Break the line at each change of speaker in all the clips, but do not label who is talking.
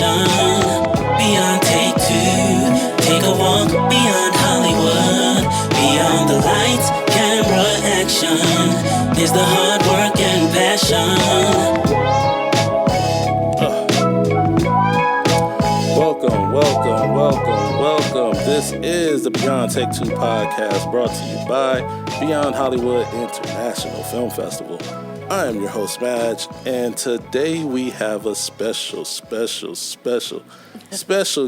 passion. Beyond take two, take a walk beyond Hollywood. Beyond the lights, camera, action is the hard work and passion.
Welcome. This is the Beyond Take Two podcast brought to you by Beyond Hollywood International Film Festival. I am your host, Madge, and today we have a special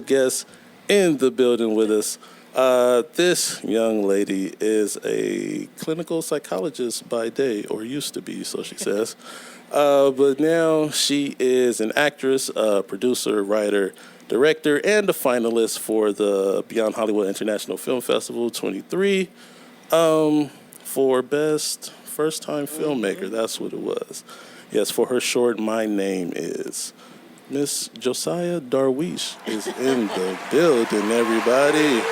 guest in the building with us. This young lady is a clinical psychologist by day, or used to be, so she says. But now she is an actress, producer, writer, director, and a finalist for the Beyond Hollywood International Film Festival 23 for Best First-Time Filmmaker. That's what it was. Yes, for her short, My Name Is. Miss Josiah Darwish is in the building, everybody.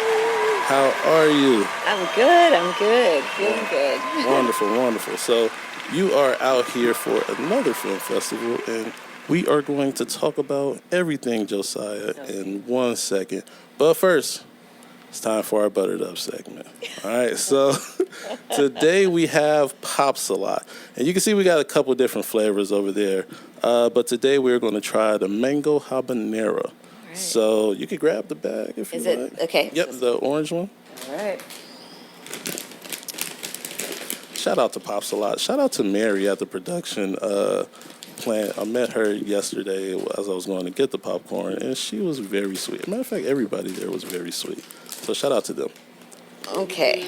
How are you?
I'm good. Feeling good.
Wonderful. So you are out here for another film festival, and we are going to talk about everything, Josiah, in 1 second. But first, it's time for our Buttered Up segment. All right, so today we have Pops a Lot. And you can see we got a couple different flavors over there. But today we're going to try the mango habanero. Right. So you can grab the bag if you like.
Is it? Okay.
Yep, the orange one.
All right.
Shout out to Pops a Lot. Shout out to Mary at the production plant. I met her yesterday as I was going to get the popcorn, and she was very sweet. As a matter of fact, everybody there was very sweet. So shout out to them.
Okay.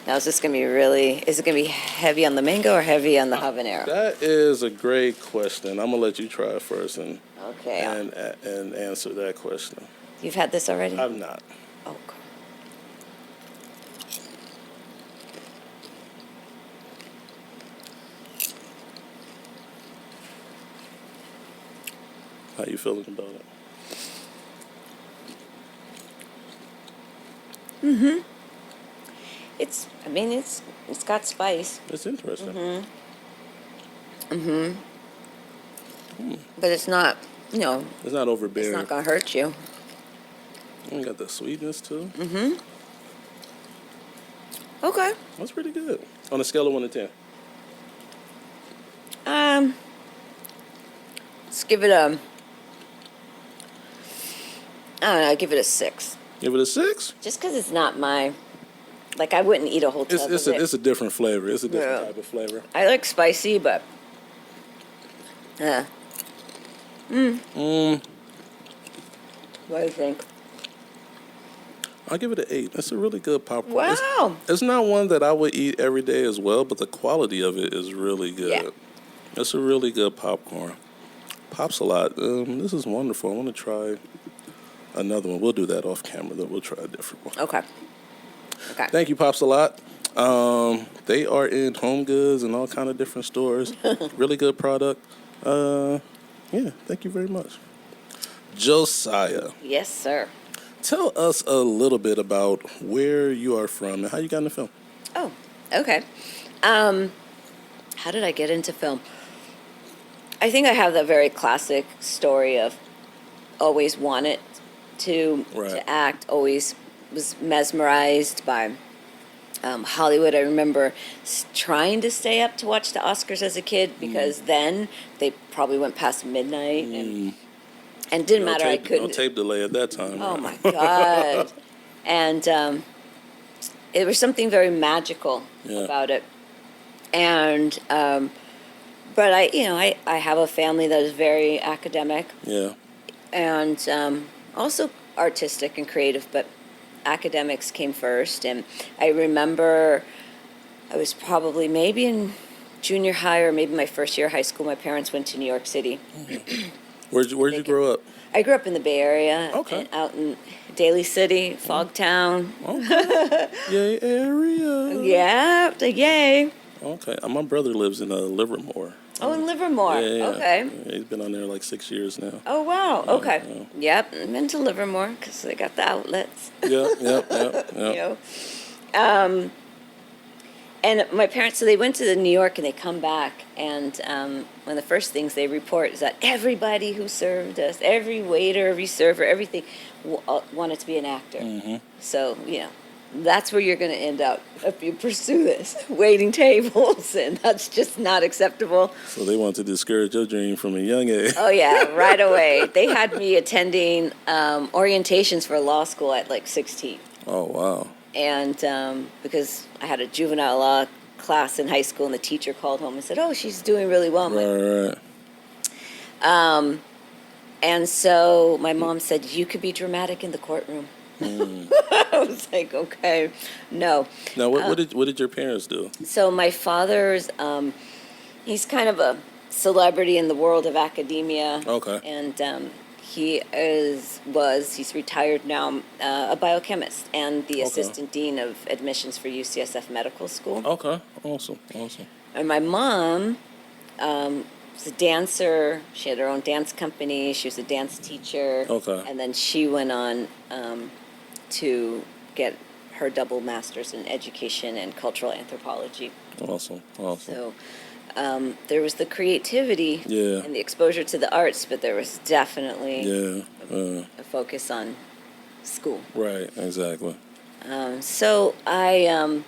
Now, is it going to be heavy on the mango or heavy on the habanero?
That is a great question. I'm going to let you try it first and answer that question.
You've had this already?
I've not.
Okay.
How you feeling about it?
Mm-hmm. It's got spice.
It's interesting.
But it's not,
It's not overbearing.
it's not going to hurt you.
You got the sweetness too.
Okay.
That's pretty good. On a scale of 1 to 10.
Let's give it I don't know, I'd give it a 6.
Give it a 6?
Just because it's not I wouldn't eat a whole tub of it.
It's a different flavor. It's a different type of flavor.
I like spicy, but... What do you think?
I'll give it an 8. It's a really good popcorn.
Wow.
It's not one that I would eat every day as well, but the quality of it is really good.
Yeah.
It's a really good popcorn. Pops a lot. This is wonderful. I want to try another one. We'll do that off camera, then we'll try a different one.
Okay.
Thank you, Pops a Lot. They are in Home Goods and all kind of different stores. Really good product. Thank you very much. Josiah.
Yes, sir.
Tell us a little bit about where you are from and how you got into film.
Oh, okay. How did I get into film? I think I have the very classic story of always wanted to act, always was mesmerized by Hollywood. I remember trying to stay up to watch the Oscars as a kid because then they probably went past midnight and didn't matter. I couldn't.
No tape delay at that time.
Oh my God! And it was something very magical about it. And but I have a family that is very academic.
Yeah.
And also artistic and creative, but academics came first. And I remember I was probably maybe in junior high or maybe my first year of high school. My parents went to New York City.
Where'd you grow up?
I grew up in the Bay Area.
Okay.
Out in Daly City, Fogtown.
Okay. Yay area.
Yeah, yay.
Okay. My brother lives in Livermore.
Oh, in Livermore.
Yeah.
Okay.
Yeah, he's been on there like 6 years now.
Oh, wow. Okay. Yep. I'm into Livermore because they got the outlets.
Yep.
You know? And my parents, so they went to New York and they come back, and one of the first things they report is that everybody who served us, every waiter, every server, everything, wanted to be an actor.
Mm-hmm.
So, that's where you're going to end up if you pursue this, waiting tables, and that's just not acceptable.
So they want to discourage your dream from a young age.
Oh, yeah, right away. They had me attending orientations for law school at like 16.
Oh, wow.
And because I had a juvenile law class in high school, and the teacher called home and said, "Oh, she's doing really well."
Right.
And so my mom said, "You could be dramatic in the courtroom." I was like, "Okay, no."
Now, what did your parents do?
So my father's, he's kind of a celebrity in the world of academia.
Okay.
And he's retired now, a biochemist and the assistant dean of admissions for UCSF Medical School.
Okay, awesome.
And my mom was a dancer. She had her own dance company. She was a dance teacher.
Okay.
And then she went on to get her double master's in education and cultural anthropology.
Awesome.
So there was the creativity
Yeah.
and the exposure to the arts, but there was definitely a focus on school.
Right, exactly.
So I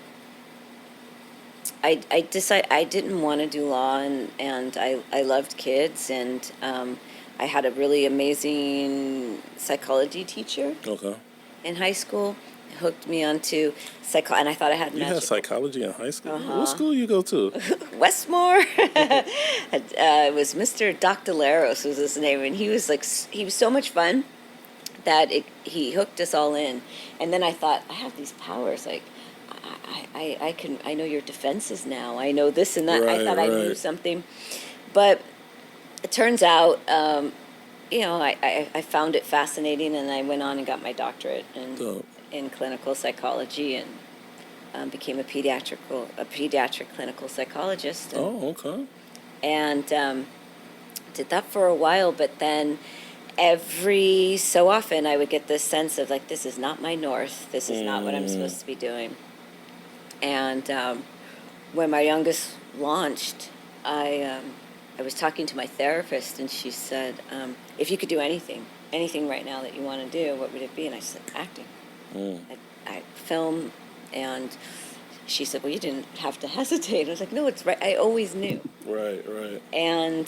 decided I didn't want to do law, and I loved kids, and I had a really amazing psychology teacher
Okay.
in high school. Hooked me onto and I thought I had
You had
magical.
psychology in high school? What school you go to?
Westmore. It was Mr. Doctolaros was his name, and he was so much fun that he hooked us all in. And then I thought, I have these powers, like I know your defenses now. I know this and that. I thought I knew something, but it turns out, I found it fascinating, and I went on and got my doctorate in clinical psychology, and became a pediatric clinical psychologist.
Okay.
And did that for a while, but then every so often I would get this sense of like, this is not my north. This is not what I'm supposed to be doing. And when my youngest launched, I was talking to my therapist, and she said, if you could do anything right now that you want to do, what would it be? And I said, acting. I film. And she said, well, you didn't have to hesitate. I was like, no, it's right. I always knew.
Right.
And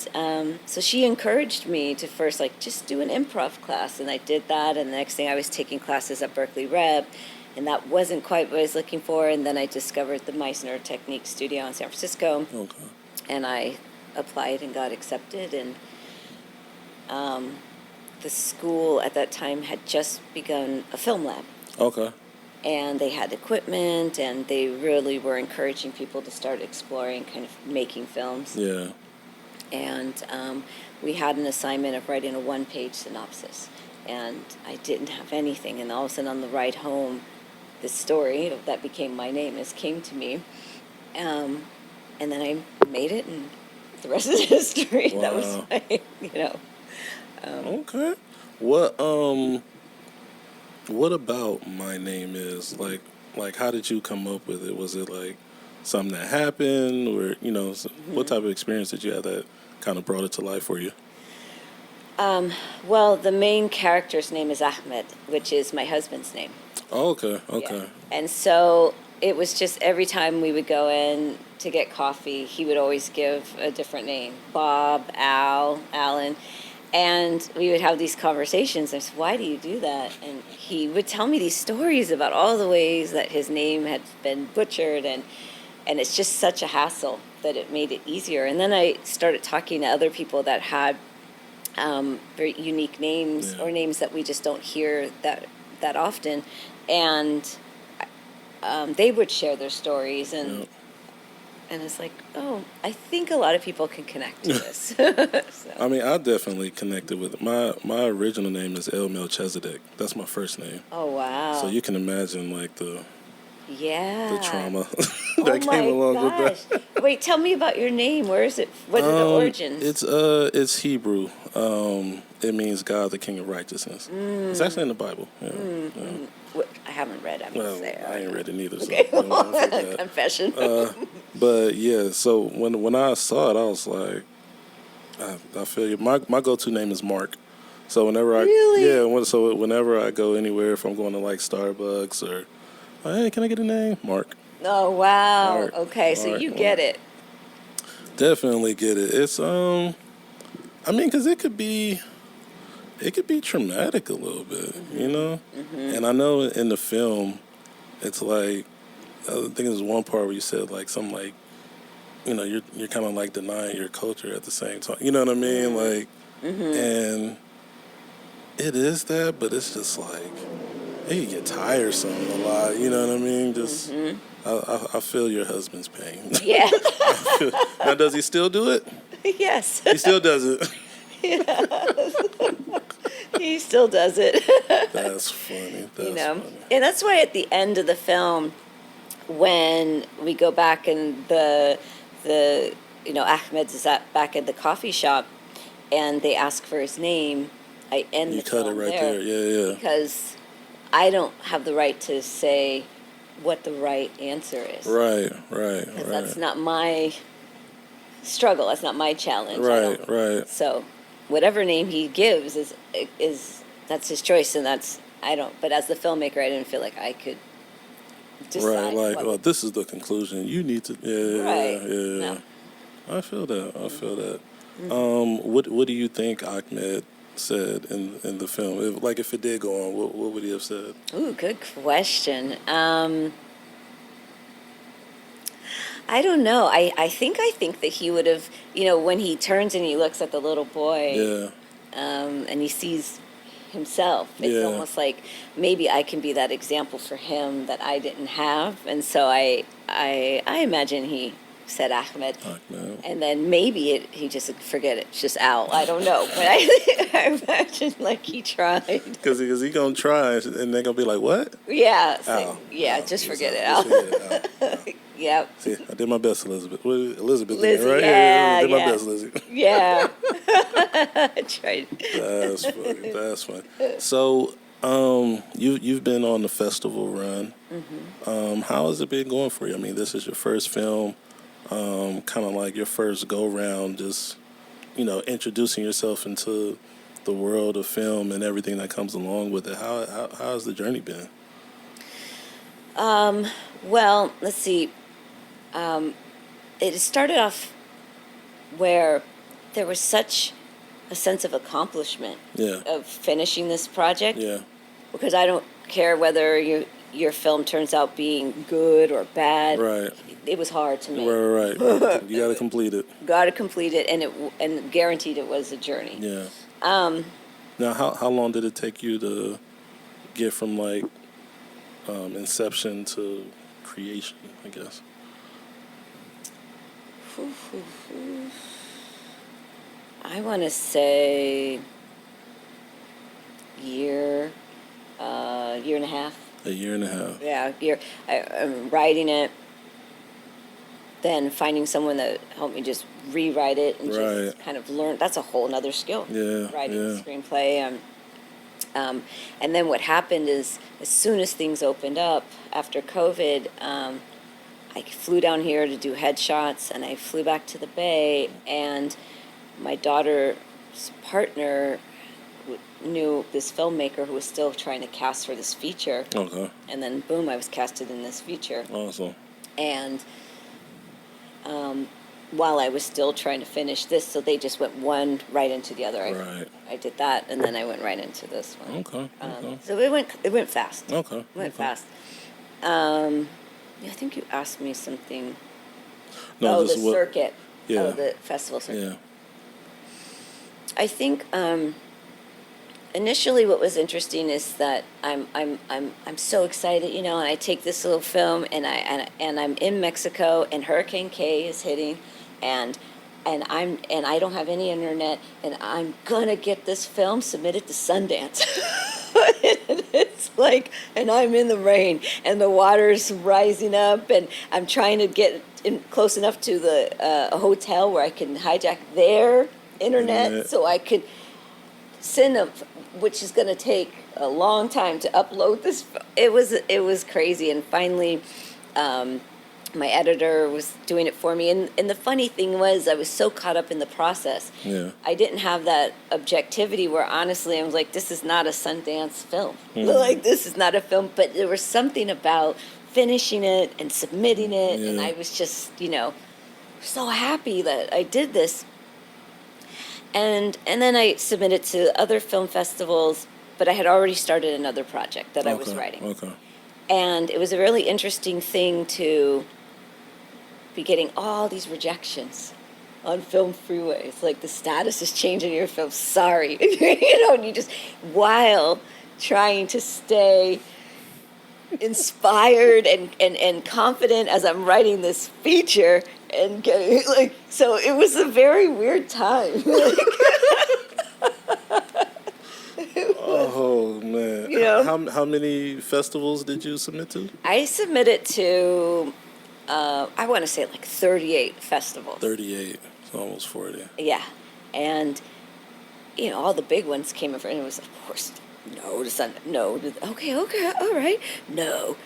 so she encouraged me to first, just do an improv class. And I did that. And the next thing, I was taking classes at Berkeley Rep. And that wasn't quite what I was looking for. And then I discovered the Meisner Technique Studio in San Francisco.
Okay.
And I applied and got accepted. And the school at that time had just begun a film lab.
Okay.
And they had equipment, and they really were encouraging people to start exploring kind of making films.
Yeah.
And we had an assignment of writing a one-page synopsis. And I didn't have anything. And all of a sudden on the ride home, this story that became my name came to me. And then I made it, and the rest is history.
Wow.
That was my,
Okay. What about My Name Is? Like, how did you come up with it? Was it like something that happened, or what type of experience did you have that kind of brought it to life for you?
Well, the main character's name is Ahmed, which is my husband's name.
Oh, okay.
Yeah. And so it was just every time we would go in to get coffee, he would always give a different name: Bob, Al, Alan. And we would have these conversations. I said, why do you do that? And he would tell me these stories about all the ways that his name had been butchered. And it's just such a hassle that it made it easier. And then I started talking to other people that had very unique names, or names that we just don't hear that often. And they would share their stories. And And it's like, oh, I think a lot of people can connect to this. So.
I mean, I definitely connected with it. My original name is El Melchizedek. That's my first name.
Oh, wow.
So you can imagine, like, the trauma that came along with that.
Wait, tell me about your name. Where is it? What are the origins?
It's Hebrew. it means God, the King of Righteousness. It's actually in the Bible. Yeah, yeah.
I haven't read. I'm
Well,
gonna say.
I ain't read it neither.
Okay.
So don't forget that.
Confession.
But yeah, so when I saw it, I was like, I feel you. My go-to name is Mark. So whenever whenever I go anywhere, if I'm going to like Starbucks or, hey, can I get a name? Mark.
Oh wow.
Mark.
Okay, so
Mark.
you get it.
Definitely get it. It's I mean, because it could be traumatic a little bit, you know. And I know in the film, it's like, I think there's one part where you said like something like, you know, you're kind of like denying your culture at the same time. You know what I mean? Like, and it is that, but it's just like it can get tiresome a lot. You know what I mean? Just I feel your husband's pain.
Yeah.
Now, does he still do it?
Yes.
He still does it.
He still does it.
That's funny. That's funny.
And that's why at the end of the film, when we go back and the Ahmed is back at the coffee shop, and they ask for his name, I end
You
the
cut it
film
right
there.
Yeah.
Because I don't have the right to say what the right answer is.
Right.
Because that's not my struggle. That's not my challenge.
Right.
So whatever name he gives is that's his choice, and I don't. But as the filmmaker, I didn't feel like I could decide.
Right, like, well, this is the conclusion. You need to, yeah.
No.
I feel that. What do you think Ahmed said in the film? If it did go on, what would he have said?
Ooh, good question. I don't know. I think that he would have, when he turns and he looks at the little boy, and he sees himself. It's almost like maybe I can be that example for him that I didn't have, and so I imagine he said Ahmed. And then maybe he just forget it. It's just Al. I don't know, but I imagine like he tried.
Because he gonna try, and they're gonna be like, "What?"
Yeah.
Al.
Just forget it,
Al.
Al. Yep.
See, I did my best, Elizabeth. Elizabeth,
Lizzie,
right?
yeah,
I did
yeah.
my best, Lizzie.
Yeah. I tried.
That's funny. So, you've been on the festival run. How has it been going for you? I mean, this is your first film, kind of like your first go round, just introducing yourself into the world of film and everything that comes along with it. How has the journey been?
Well, let's see. It started off where there was such a sense of accomplishment of finishing this project.
Yeah.
Because I don't care whether your film turns out being good or bad.
Right.
It was hard to make.
Right. You got to complete it.
Got to complete it, and guaranteed it was a journey.
Yeah. Now, how long did it take you to get from like inception to creation, I guess?
I want to say year and a half.
A year and a half.
Yeah, I'm writing it, then finding someone that helped me just rewrite it and just kind of learn. That's a whole other skill.
Yeah,
writing the screenplay. And then what happened is, as soon as things opened up after COVID, I flew down here to do headshots, and I flew back to the Bay, and my daughter's partner knew this filmmaker who was still trying to cast for this feature.
Okay.
And then, boom, I was casted in this feature.
Awesome.
And while I was still trying to finish this, so they just went one right into the other. I did that, and then I went right into this one.
Okay.
So it went fast.
Okay.
It went fast. I think you asked me something.
No,
the circuit.
Yeah.
Oh, the festival circuit.
Yeah.
I think initially what was interesting is that I'm so excited, and I take this little film and I'm in Mexico, and Hurricane K is hitting, and I don't have any internet, and I'm gonna get this film submitted to Sundance. And it's like, and I'm in the rain, and the water's rising up, and I'm trying to get in close enough to the a hotel where I can hijack their internet so I could cinema, which is going to take a long time to upload this. It was crazy, and finally, my editor was doing it for me. And the funny thing was, I was so caught up in the process.
Yeah.
I didn't have that objectivity where honestly I was like, this is not a Sundance film. Like, this is not a film. But there was something about finishing it and submitting it. And I was just, so happy that I did this. And then I submitted to other film festivals, but I had already started another project that I was writing.
Okay.
And it was a really interesting thing to be getting all these rejections on Film Freeway. It's like the status is changing your film. Sorry. And you just, while trying to stay inspired and confident as I'm writing this feature and getting, so it was a very weird time.
Oh man! How many festivals did you submit to?
I submitted to, I want to say 38 festivals.
38, so almost 40.
Yeah, and all the big ones came in front. And it was, of course, no to Sun, no to okay, all right, no,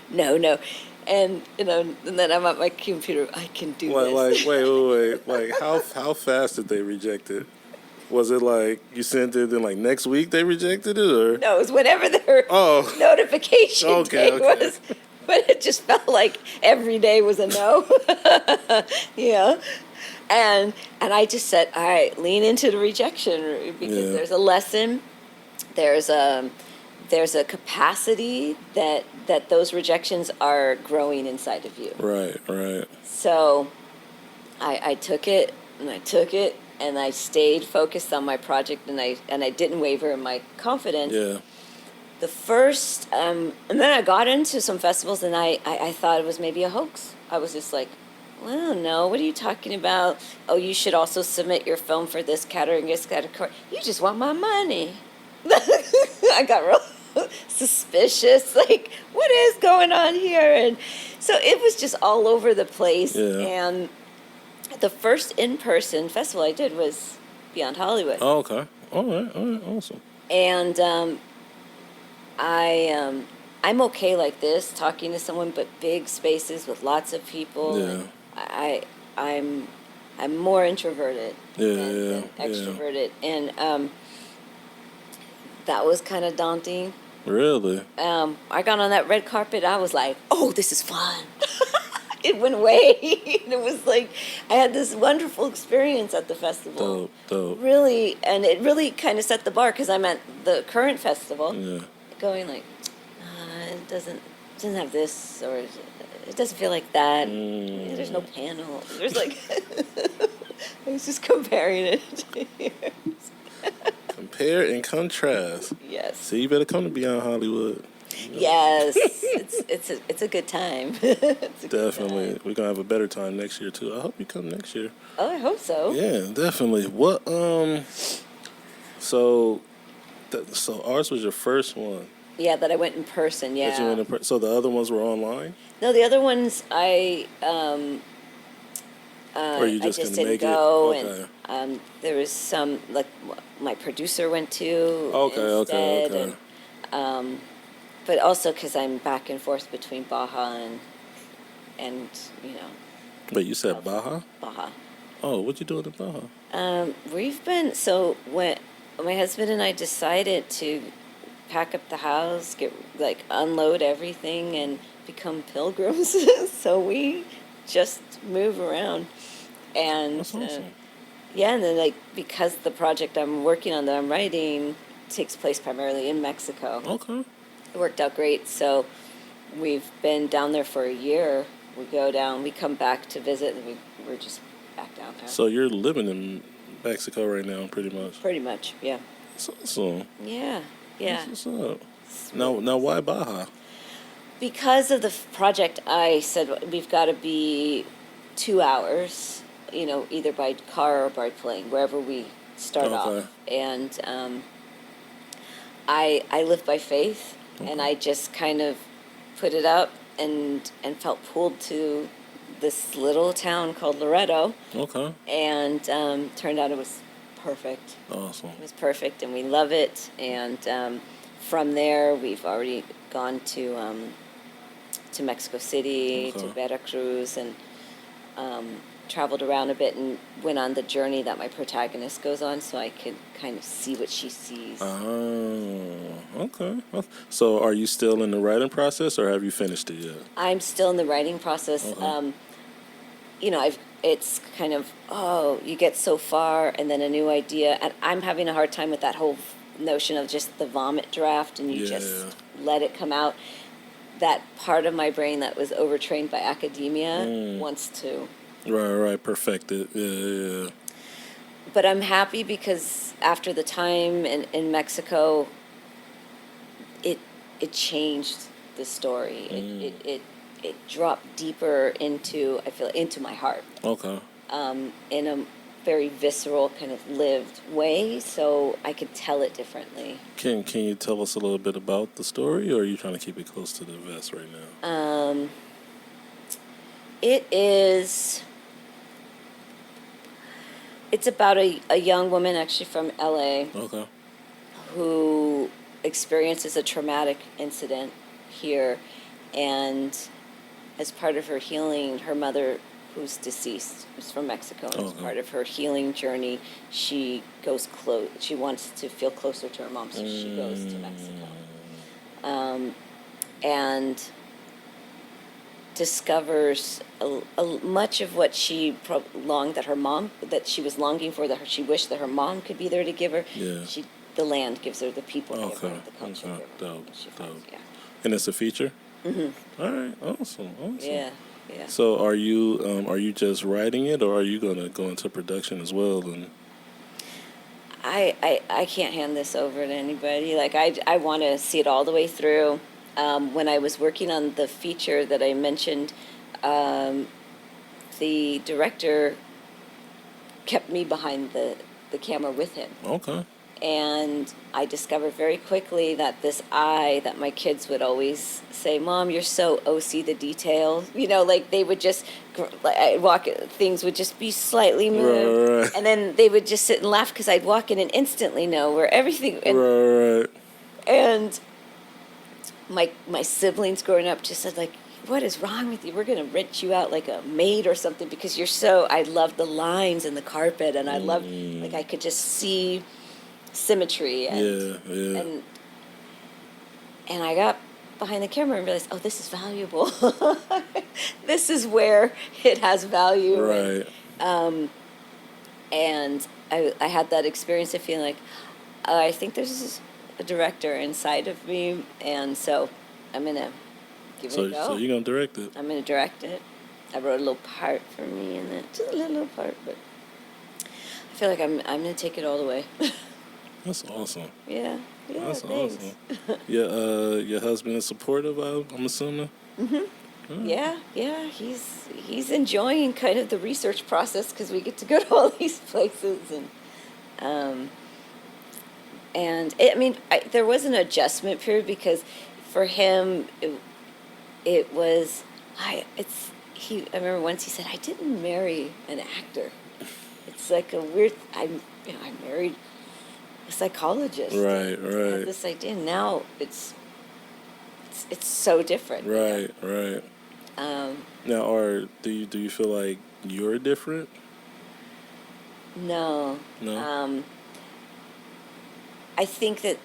and and then I'm at my computer. I can do this.
Wait. How fast did they reject it? Was it like you sent it and next week they rejected it, or?
No, it was whenever their notification date was. But it just felt like every day was a no. Yeah. And I just said, all right, lean into the rejection because there's a lesson. There's a capacity that those rejections are growing inside of you.
Right.
So I took it and I stayed focused on my project, and I didn't waver in my confidence.
Yeah.
The first, and then I got into some festivals, and I thought it was maybe a hoax. I was just like, well, no, what are you talking about? Oh, you should also submit your film for this category and this category. You just want my money. I got real suspicious, what is going on here? And so it was just all over the place.
Yeah.
And the first in-person festival I did was Beyond Hollywood.
Oh, okay. All right, awesome.
And I'm okay like this, talking to someone, but big spaces with lots of people.
Yeah.
And I'm more introverted than extroverted. And that was kind of daunting.
Really?
I got on that red carpet. I was like, oh, this is fun. It went away. It was like I had this wonderful experience at the festival.
Dope.
Really, and it really kind of set the bar because I'm at the current festival, going it doesn't have this, or it doesn't feel like that. There's no panel. There's I was just comparing it to yours.
Compare and contrast.
Yes.
So you better come to Beyond Hollywood.
Yes, it's a good time.
Definitely. We're gonna have a better time next year too. I hope you come next year.
Oh, I hope so.
Yeah, definitely. What so ours was your first one.
Yeah, that I went in person. Yeah.
That you went in so the other ones were online?
No, the other ones I
or you just
I just
didn't make
go,
it?
and there was some my producer went to.
Okay.
And, but also because I'm back and forth between Baja and
Wait, you said Baja?
Baja.
Oh, what you doing in Baja?
We've been when my husband and I decided to pack up the house, unload everything, and become pilgrims. So we just move around, and
That's awesome.
and then because the project I'm working on that I'm writing takes place primarily in Mexico.
Okay.
It worked out great. So we've been down there for a year. We go down, we come back to visit, and we're just back down there.
So you're living in Mexico right now, pretty much?
Pretty much, yeah.
That's awesome.
Yeah.
What's up? Now, why Baja?
Because of the project, I said we've got to be 2 hours, either by car or by plane, wherever we start off. And I live by faith, and I just kind of put it up and felt pulled to this little town called Loreto.
Okay.
And turned out it was perfect.
Awesome.
It was perfect, and we love it. And from there, we've already gone to Mexico City, to Veracruz, and traveled around a bit and went on the journey that my protagonist goes on, so I could kind of see what she sees.
Oh, okay. So are you still in the writing process, or have you finished it yet?
I'm still in the writing process.
Okay.
It's kind of, you get so far and then a new idea, and I'm having a hard time with that whole notion of just the vomit draft and you just let it come out. That part of my brain that was overtrained by academia wants to.
Right, perfect it. Yeah.
But I'm happy because after the time in Mexico, it changed the story. It dropped deeper into my heart.
Okay.
In a very visceral kind of lived way, so I could tell it differently.
Can you tell us a little bit about the story, or are you trying to keep it close to the vest right now?
It's about a young woman actually from LA.
Okay.
Who experiences a traumatic incident here, and as part of her healing, her mother, who's deceased, who's from Mexico, and as part of her healing journey, she goes close. She wants to feel closer to her mom, so she goes to Mexico, and discovers much of what she longed that she was longing for, she wished that her mom could be there to give her.
Yeah.
The land gives her, the people give her, the culture
Okay.
give her.
Dope.
Yeah.
And it's a feature? Mm-hmm. All right. Awesome.
Yeah.
So are you just writing it, or are you going to go into production as well? And
I can't hand this over to anybody. Like, I want to see it all the way through. When I was working on the feature that I mentioned, the director kept me behind the camera with him.
Okay.
And I discovered very quickly that this eye that my kids would always say, "Mom, you're so OC the details." Like they would just things would just be slightly moved,
Right.
and then they would just sit and laugh because I'd walk in and instantly know where everything.
Right.
And my siblings growing up just said, like, "What is wrong with you? We're gonna rent you out like a maid or something because you're so." I loved the lines in the carpet, and I loved I could just see symmetry and I got behind the camera and realized, this is valuable. This is where it has value.
Right.
And I had that experience of feeling like, I think there's a director inside of me, and so I'm gonna give it a go.
So you're gonna direct it?
I'm gonna direct it. I wrote a little part for me in it, just a little part, but I feel like I'm gonna take it all the way.
That's awesome.
Yeah,
That's
thanks.
awesome. Your husband is supportive, I'm assuming?
Mm-hmm. Yeah, he's enjoying kind of the research process because we get to go to all these places, and there was an adjustment period because for him it was I remember once he said, "I didn't marry an actor." It's like a weird. I married a psychologist.
Right.
Had this idea. Now it's so different.
Right. Now, do you feel like you're different?
No. I think that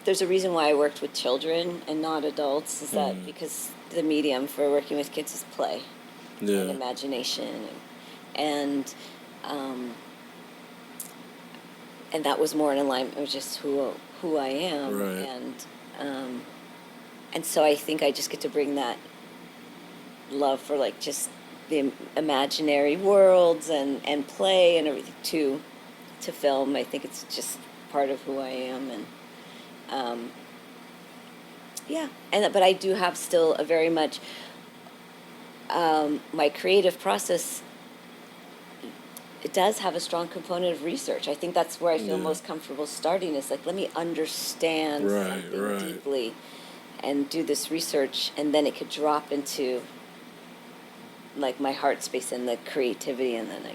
there's a reason why I worked with children and not adults. Is that because the medium for working with kids is play and imagination, and that was more in alignment with just who I am,
right.
And so I think I just get to bring that love for like just the imaginary worlds and play and everything to film. I think it's just part of who I am, and but I do have still a very much my creative process. It does have a strong component of research. I think that's where I feel most comfortable starting. Is like, let me understand something deeply and do this research, and then it could drop into like my heart space and the creativity, and then I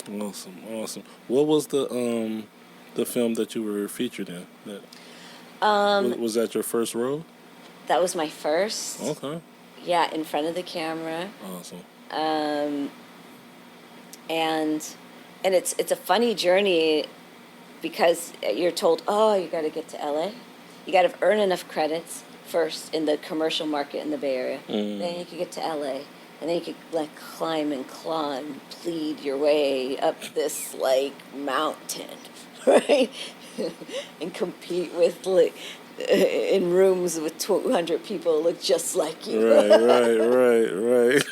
can
Awesome. What was the film that you were featured in? Was that your first role?
That was my first.
Okay.
Yeah, in front of the camera.
Awesome.
And it's a funny journey because you're told, oh, you got to get to LA. You got to earn enough credits first in the commercial market in the Bay Area. Then you could get to LA. And then you could like climb and claw and plead your way up this like mountain, right? And compete with like in rooms with 200 people who look just like you.
Right.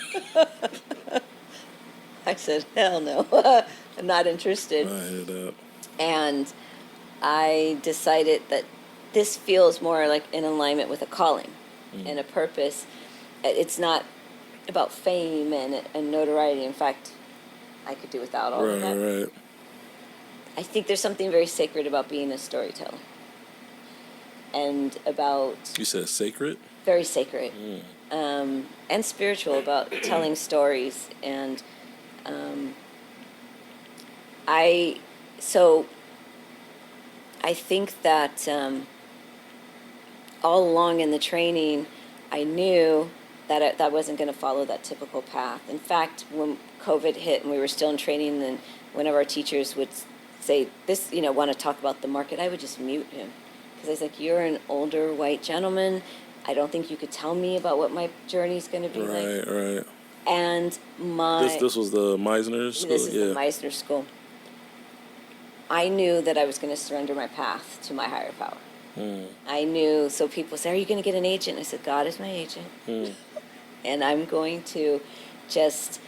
I said, hell no, I'm not interested.
I hear that.
And I decided that this feels more like in alignment with a calling and a purpose. It's not about fame and notoriety. In fact, I could do without all of that.
Right.
I think there's something very sacred about being a storyteller. And about...
You said sacred?
Very sacred. And spiritual, about telling stories. And I think that all along in the training, I knew that I wasn't going to follow that typical path. In fact, when COVID hit and we were still in training, and one of our teachers would say, "This, want to talk about the market," I would just mute him because I was like, "You're an older white gentleman. I don't think you could tell me about what my journey's going to be like."
Right.
And
this was the Meisner school.
This is the Meisner school. I knew that I was going to surrender my path to my higher power. I knew. So people say, "Are you going to get an agent?" I said, "God is my agent." And I'm going to just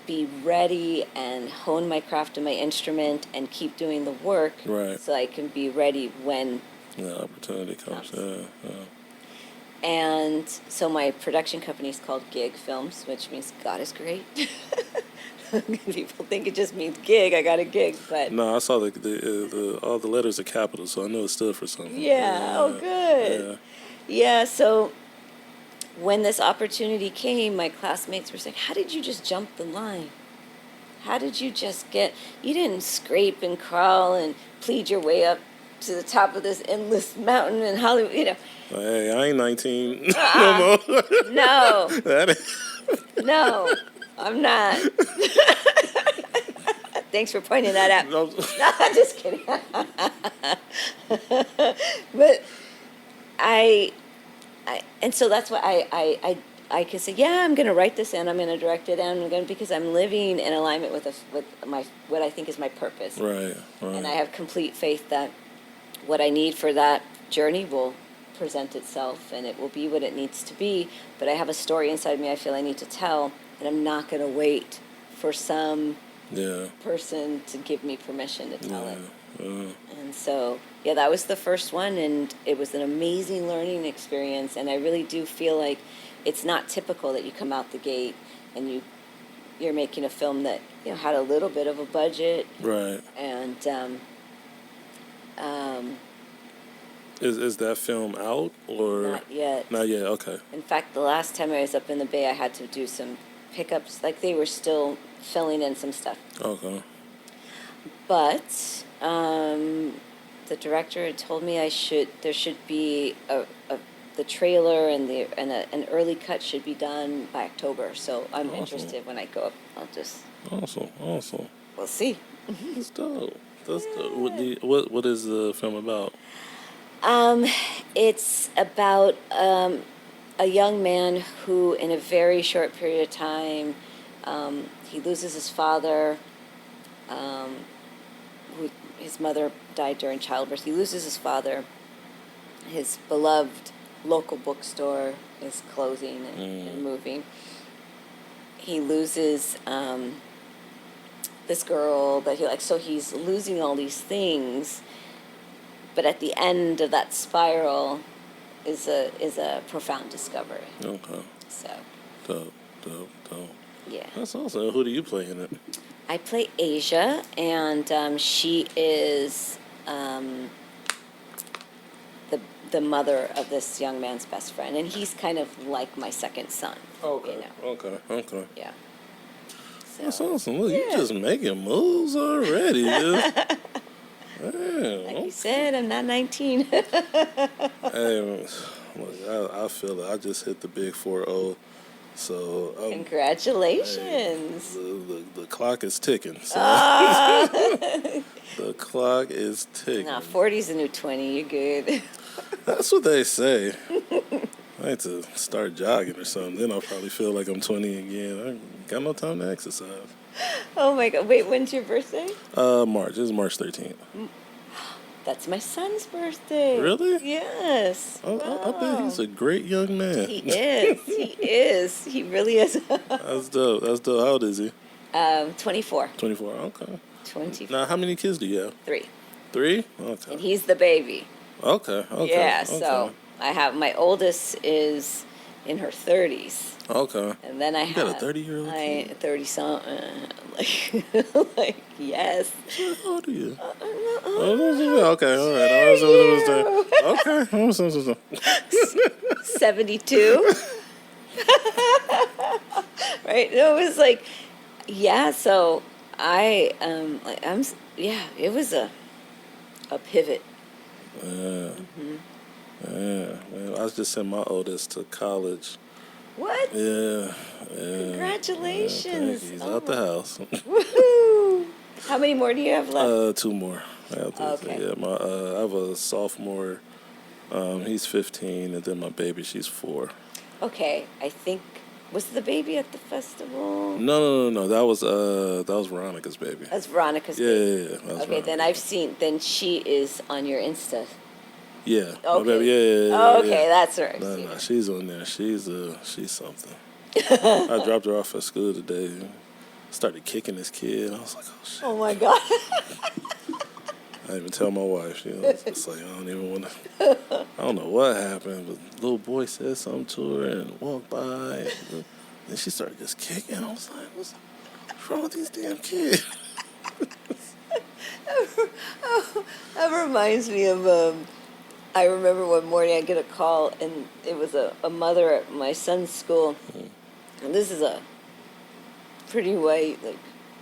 be ready and hone my craft and my instrument and keep doing the work so I can be ready when
the opportunity comes. Yeah.
And so my production company is called Gig Films, which means God is great. People think it just means gig. I got a gig, but
no, I saw the all the letters are capital, so I know it stood for something.
Yeah. Oh, good. Yeah. So when this opportunity came, my classmates were saying, "How did you just jump the line? How did you just get? You didn't scrape and crawl and plead your way up to the top of this endless mountain in Hollywood."
Hey, I ain't 19 no more.
No. No, I'm not. Thanks for pointing that out. No, I'm just kidding. But and so that's why I can say, yeah, I'm going to write this and I'm going to direct it and because I'm living in alignment with my what I think is my purpose.
Right.
And I have complete faith that what I need for that journey will present itself and it will be what it needs to be. But I have a story inside me I feel I need to tell, and I'm not going to wait for some person to give me permission to tell it. And so, that was the first one, and it was an amazing learning experience. And I really do feel like it's not typical that you come out the gate and you're making a film that had a little bit of a budget,
right?
And
is that film out or
not yet?
Not yet. Okay.
In fact, the last time I was up in the Bay, I had to do some pickups. Like they were still filling in some stuff. Okay. But the director had told me there should be the trailer and an early cut should be done by October. So I'm interested when I go up. I'll just.
Awesome.
We'll see.
That's dope. What is the film about?
It's about a young man who, in a very short period of time, he loses his father. His mother died during childbirth. He loses his father. His beloved local bookstore is closing and moving. He loses this girl that he likes. So he's losing all these things. But at the end of that spiral is a profound discovery. Okay. So.
Dope.
Yeah.
That's awesome. Who do you play in it?
I play Asia, and she is the mother of this young man's best friend, and he's kind of like my second son.
Okay. Okay.
Yeah.
That's awesome. Look, you just making moves already. Damn.
Like you said, I'm not 19.
Hey, look, I feel it. I just hit the big 4-0. So
Congratulations.
Hey, the clock is ticking. So. The clock is ticking.
No, 40's the new 20. You're good.
That's what they say. I need to start jogging or something. Then I'll probably feel like I'm 20 again. I got no time to exercise.
Oh my God! Wait, when's your birthday?
March. This is March 13th.
That's my son's birthday.
Really?
Yes.
I bet he's a great young man.
He is. He is. He really is.
That's dope. That's dope. How old is he?
24.
24. Okay.
24.
Now, how many kids do you have?
3.
3? Okay.
And he's the baby.
Okay.
Yeah.
Okay.
So I have my oldest is in her 30s.
Okay.
And then I
You
have
got a 30-year-old kid?
30 something. Like yes.
How old are you? Okay, all right. I was okay.
72. Right? No, it was like, yeah. So I it was a pivot.
Yeah. Yeah. Man, I just sent my oldest to college.
What?
Yeah.
Congratulations.
Yeah, he's out the house.
Woohoo! How many more do you have left?
2 more.
Okay.
Yeah, I have a sophomore. He's 15, and then my baby, she's 4.
Okay, I think was the baby at the festival?
No. That was Veronica's baby.
That's Veronica's
Yeah,
baby.
yeah. That was
Okay,
Veronica.
then I've seen. Then she is on your Insta.
Yeah.
Okay.
My baby. Yeah.
Oh, okay, that's right.
No, she's on there. She's something. I dropped her off at school today. Started kicking this kid. I was like, oh shit.
Oh my God.
I didn't even tell my wife. She was just like, I don't even want to. I don't know what happened, but the little boy said something to her and walked by. And then she started just kicking. I was like, what's wrong with these damn kids?
That reminds me of. I remember one morning I get a call, and it was a mother at my son's school, and this is a pretty white, like,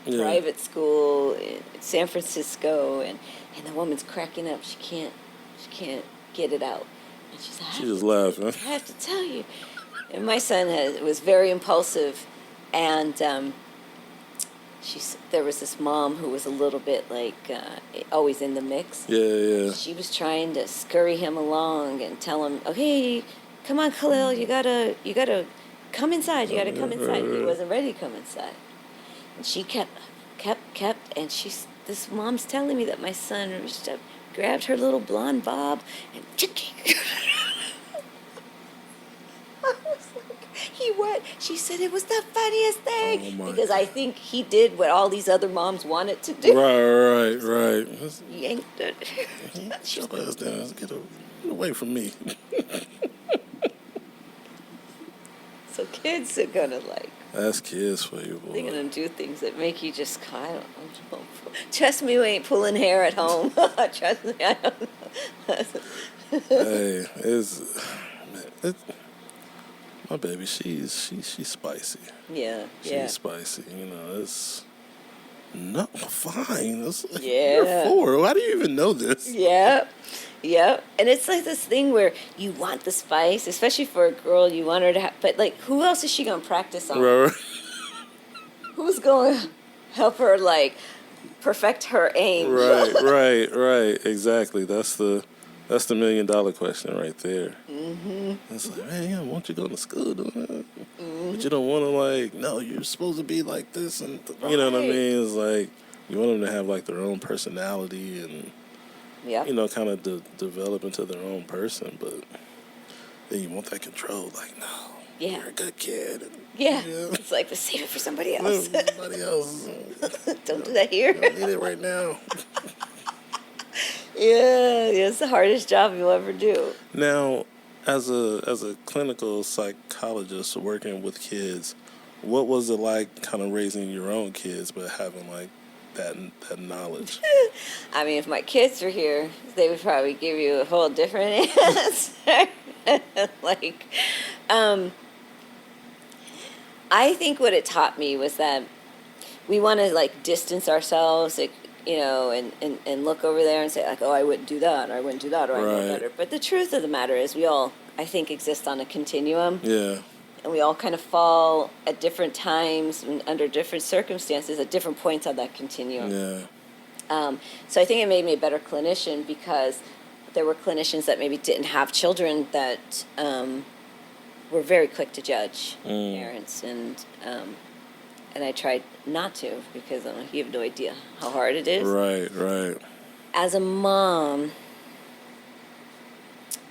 private school in San Francisco, and the woman's cracking up. She can't get it out, and she's like,
She just laughing.
I have to tell you. And my son was very impulsive, and there was this mom who was a little bit like always in the mix.
Yeah.
She was trying to scurry him along and tell him, "Okay, come on, Khalil, you gotta come inside. You gotta come inside." He wasn't ready to come inside, and she kept, and this mom's telling me that my son reached up, grabbed her little blonde bob, and I was like, he what? She said it was the funniest thing because I think he did what all these other moms wanted to do.
Right.
Yanked it.
Shut us down. Get away from me.
So kids are gonna like.
That's kids for you, boy.
They're gonna do things that make you just kind of. Trust me, we ain't pulling hair at home. Trust me, I don't know.
Hey, my baby. She's spicy.
Yeah.
She's spicy. You know, it's not fine.
Yeah.
You're 4. Why do you even know this?
Yeah. And it's like this thing where you want the spice, especially for a girl. You want her to have, but like, who else is she gonna practice on?
Right.
Who's gonna help her like perfect her aim?
Right. Exactly. That's the $1 million question right there. Mm-hmm. It's like, man, you don't want you going to school doing that. Mm-hmm. But you don't want to, like, no, you're supposed to be like this. And you know what I mean? It's like, you want them to have, like, their own personality and, you know, kind of develop into their own person. But then you want that control. Like, no, you're a good kid. And,
it's like, but save it for somebody else.
Somebody else.
Don't do that here.
You don't need it right now.
Yeah, it's the hardest job you'll ever do.
Now, as a clinical psychologist working with kids, what was it like kind of raising your own kids but having like that knowledge?
I mean, if my kids were here, they would probably give you a whole different answer. Like, I think what it taught me was that we want to like distance ourselves, like, you know, and look over there and say like, oh, I wouldn't do that, or I wouldn't do that, or I know better. But the truth of the matter is, we all, I think, exist on a continuum.
Yeah.
And we all kind of fall at different times and under different circumstances at different points on that continuum.
Yeah.
So I think it made me a better clinician, because there were clinicians that maybe didn't have children that were very quick to judge parents, and I tried not to, because you have no idea how hard it is.
Right, right.
As a mom,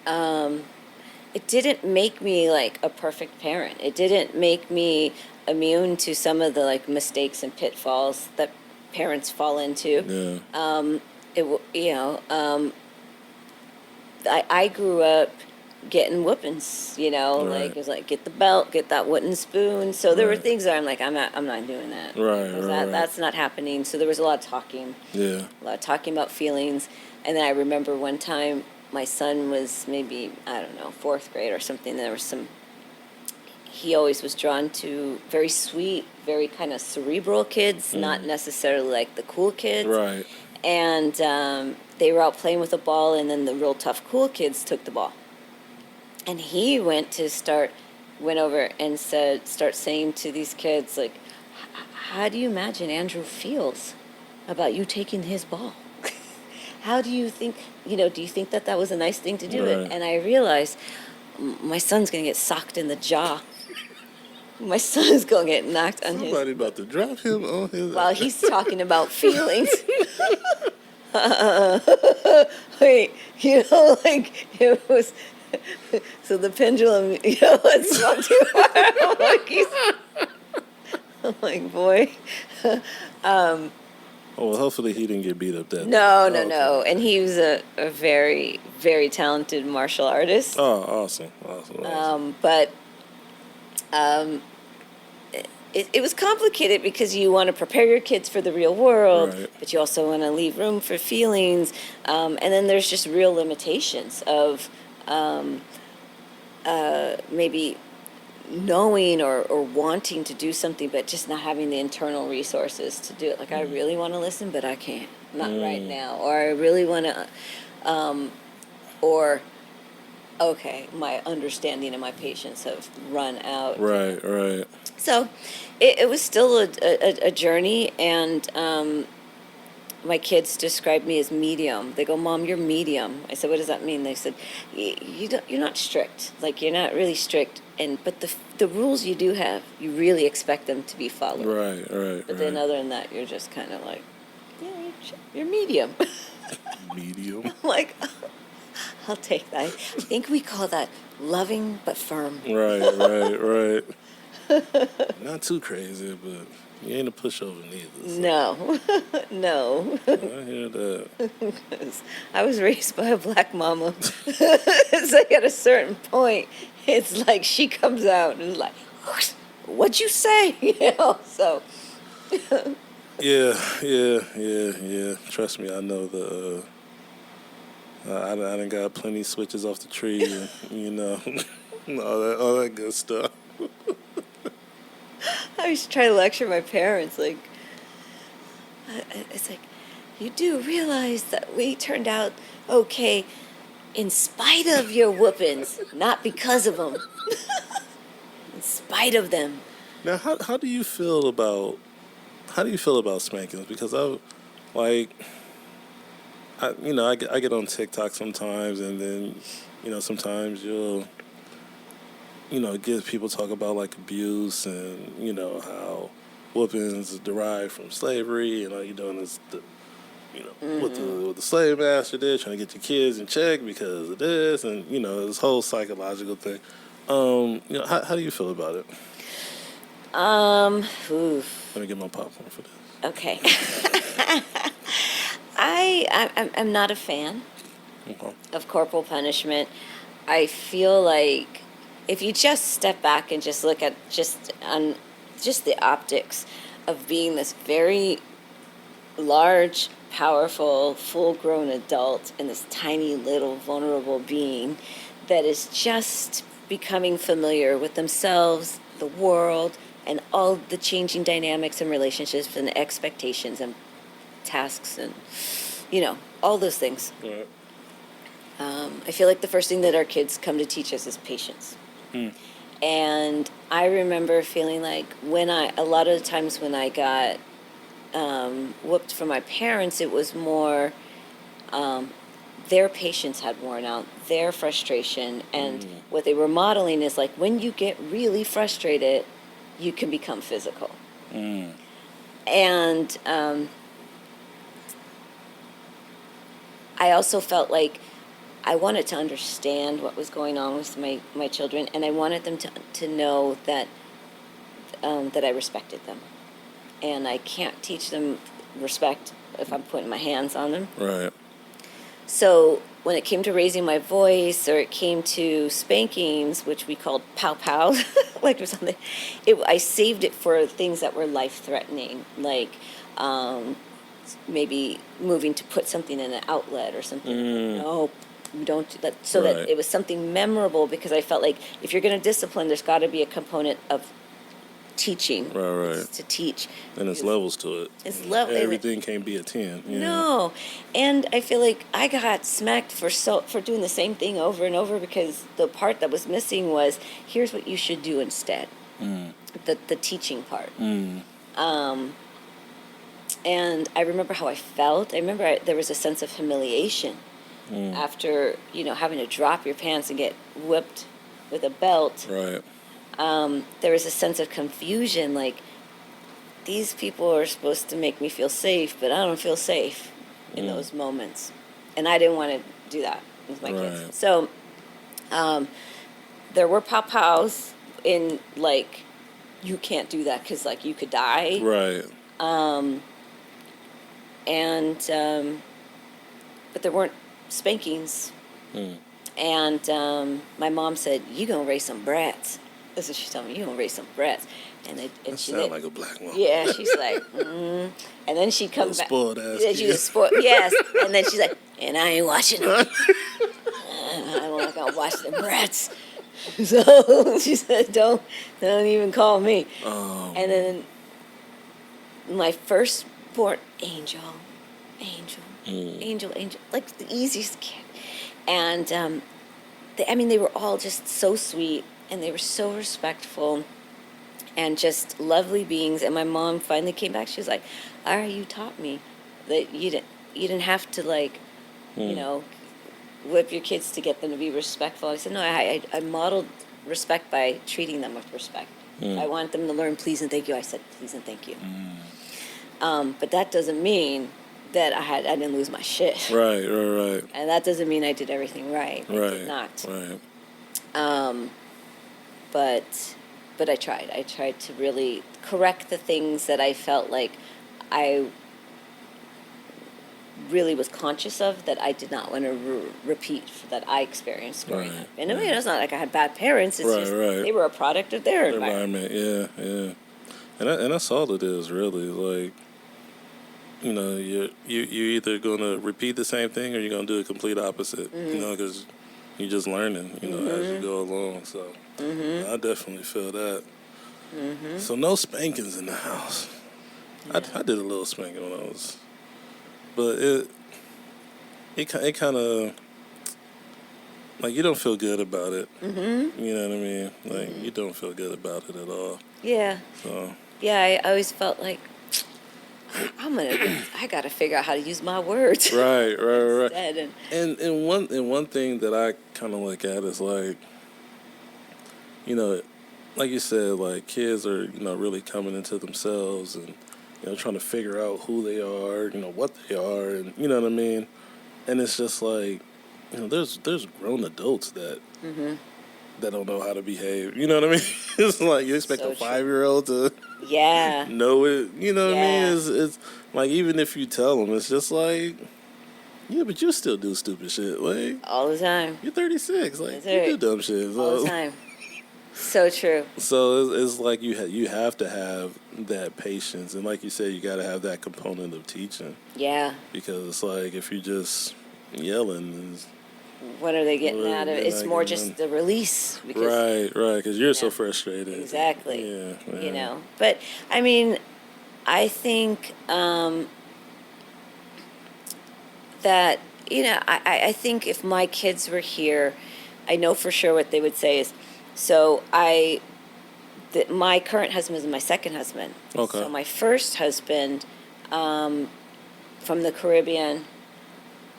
it didn't make me like a perfect parent. It didn't make me immune to some of the like mistakes and pitfalls that parents fall into.
Yeah.
I grew up getting whoopings, you know,
Right.
like it was like, get the belt, get that wooden spoon. So there were things that I'm like, I'm not doing that.
Right,
Because
right.
that's not happening. So there was a lot of talking.
Yeah.
A lot of talking about feelings. And then I remember one time my son was maybe, I don't know, 4th grade or something. There was he always was drawn to very sweet, very kind of cerebral kids, not necessarily like the cool kids.
Right.
And they were out playing with a ball, and then the real tough, cool kids took the ball. And he went over and start saying to these kids, like, how do you imagine Andrew feels about you taking his ball? How do you think, do you think that was a nice thing to do?
Right.
And I realized my son's going to get socked in the jaw. My son's going to get knocked on his...
Somebody about to drop him on his...
While he's talking about feelings. Wait, like, it was... So the pendulum, it swung too far. I'm like, boy.
Oh, well, hopefully he didn't get beat up that
No. And he was a very, very talented martial artist.
Oh, awesome.
But it was complicated, because you want to prepare your kids for the real world,
Right.
but you also want to leave room for feelings. And then there's just real limitations of maybe knowing or wanting to do something, but just not having the internal resources to do it. Like, I really want to listen, but I can't. Not right now. Or I really want to, okay, my understanding and my patience have run out.
Right.
So it was still a journey, and my kids described me as medium. They go, Mom, you're medium. I said, what does that mean? They said, you're not strict. Like, you're not really strict, but the rules you do have, you really expect them to be followed.
Right.
But then other than that, you're just kind of like, yeah, you're medium.
Medium.
I'm like, I'll take that. I think we call that loving but firm.
Right. Not too crazy, but you ain't a pushover neither. So.
No.
I hear that.
I was raised by a black mama. It's like at a certain point, it's like she comes out and like, what'd you say? So.
Yeah. Trust me, I know I done got plenty of switches off the tree, and, all that good stuff.
I used to try to lecture my parents, like, it's like, you do realize that we turned out okay in spite of your whoopings, not because of them. In spite of them.
Now, how do you feel about spankings? Because I get on TikTok sometimes, and then sometimes you'll get people talk about like abuse and how whoopings is derived from slavery, and all you're doing is what the slave master did, trying to get your kids in check because of this, and this whole psychological thing. How do you feel about it? Let me get my popcorn for this.
Okay. I'm not a fan of corporal punishment. I feel like if you just step back and just look at just the optics of being this very large, powerful, full-grown adult and this tiny little vulnerable being that is just becoming familiar with themselves, the world, and all the changing dynamics and relationships and expectations and tasks and, all those things.
Right.
I feel like the first thing that our kids come to teach us is patience. And I remember feeling like a lot of the times when I got whooped from my parents, it was more their patience had worn out, their frustration, and what they were modeling is like when you get really frustrated, you can become physical. And I also felt like I wanted to understand what was going on with my children, and I wanted them to know that that I respected them. And I can't teach them respect if I'm putting my hands on them.
Right.
So when it came to raising my voice, or it came to spankings, which we called pow pow, like or something, I saved it for things that were life-threatening, like maybe moving to put something in an outlet or something. No, you don't do that. So
Right.
that it was something memorable, because I felt like if you're going to discipline, there's got to be a component of teaching.
Right.
It's to teach.
And there's levels to it.
It's level.
Everything can't be a 10. Yeah.
No, and I feel like I got smacked for doing the same thing over and over, because the part that was missing was, here's what you should do instead. The teaching part. And I remember how I felt. I remember there was a sense of humiliation after having to drop your pants and get whipped with a belt.
Right.
There was a sense of confusion, like, these people are supposed to make me feel safe, but I don't feel safe in those moments. And I didn't want to do that with my kids. So there were pow-pows in, like, you can't do that because, like, you could die.
Right.
But there weren't spankings. And my mom said, "You gonna raise some brats." That's what she told me. "You gonna raise some brats." And
That
she
sound like a black woman.
yeah, she's like, And then she'd come back.
Spoiled ass
Yeah, she
kid.
was spoiled. Yes. And then she's like, "And I ain't watching them. I'm not gonna watch them brats." So she said, "Don't even call me." And then my firstborn, Angel, like the easiest kid. And they were all just so sweet, and they were so respectful, and just lovely beings. And my mom finally came back. She was like, "All right, you taught me that you didn't have to, like, whip your kids to get them to be respectful." I said, "No, I modeled respect by treating them with respect. I want them to learn please and thank you." I said, "Please and thank you." But that doesn't mean that I didn't lose my shit.
Right.
And that doesn't mean I did everything right. I did not.
Right.
But I tried. I tried to really correct the things that I felt like I really was conscious of, that I did not want to repeat, that I experienced growing up. And I mean, it's not like I had bad parents. It's just they were a product of their environment.
Yeah. And that's all it is, really. Like, you're either gonna repeat the same thing or you're gonna do the complete opposite. Because you're just learning, as you go along. So I definitely feel that. So no spankings in the house. No. I did a little spanking when I was, but it kind of, like, you don't feel good about it. You know what I mean? Like, you don't feel good about it at all.
Yeah.
So.
Yeah, I always felt like I got to figure out how to use my words.
Right.
Instead,
And one thing that I kind of look at is, like, like you said, like, kids are, really coming into themselves and, trying to figure out who they are, what they are, and you know what I mean? And it's just like, there's grown adults that don't know how to behave. You know what I mean? It's like you expect
So
a 5-year-old to know it. You know what I mean? It's like, even if you tell them, it's just like, yeah, but you still do stupid shit. Like,
all the time.
You're 36. Like,
That's
you
right.
do dumb shit. So.
All the time. So true.
So it's like you have to have that patience, and like you said, you got to have that component of teaching.
Yeah.
Because it's like, if you're just yelling,
what are they getting
Right,
out of it?
they're
It's
not
more
getting
just
none.
the release. Because,
Right, because you're so
Yeah.
frustrated.
Exactly.
Yeah,
You
yeah.
know, but I mean, I think that, I think if my kids were here, I know for sure what they would say is, so my current husband is my second husband.
Okay.
So my first husband, from the Caribbean,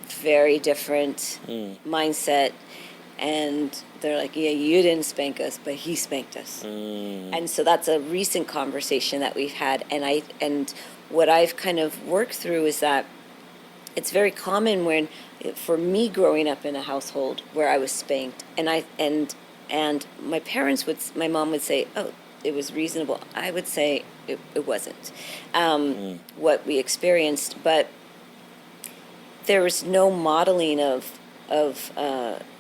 very different mindset. And they're like, yeah, you didn't spank us, but he spanked us. And so that's a recent conversation that we've had. And what I've kind of worked through is that it's very common for me growing up in a household where I was spanked, and my mom would say, oh, it was reasonable. I would say it wasn't what we experienced, but there was no modeling of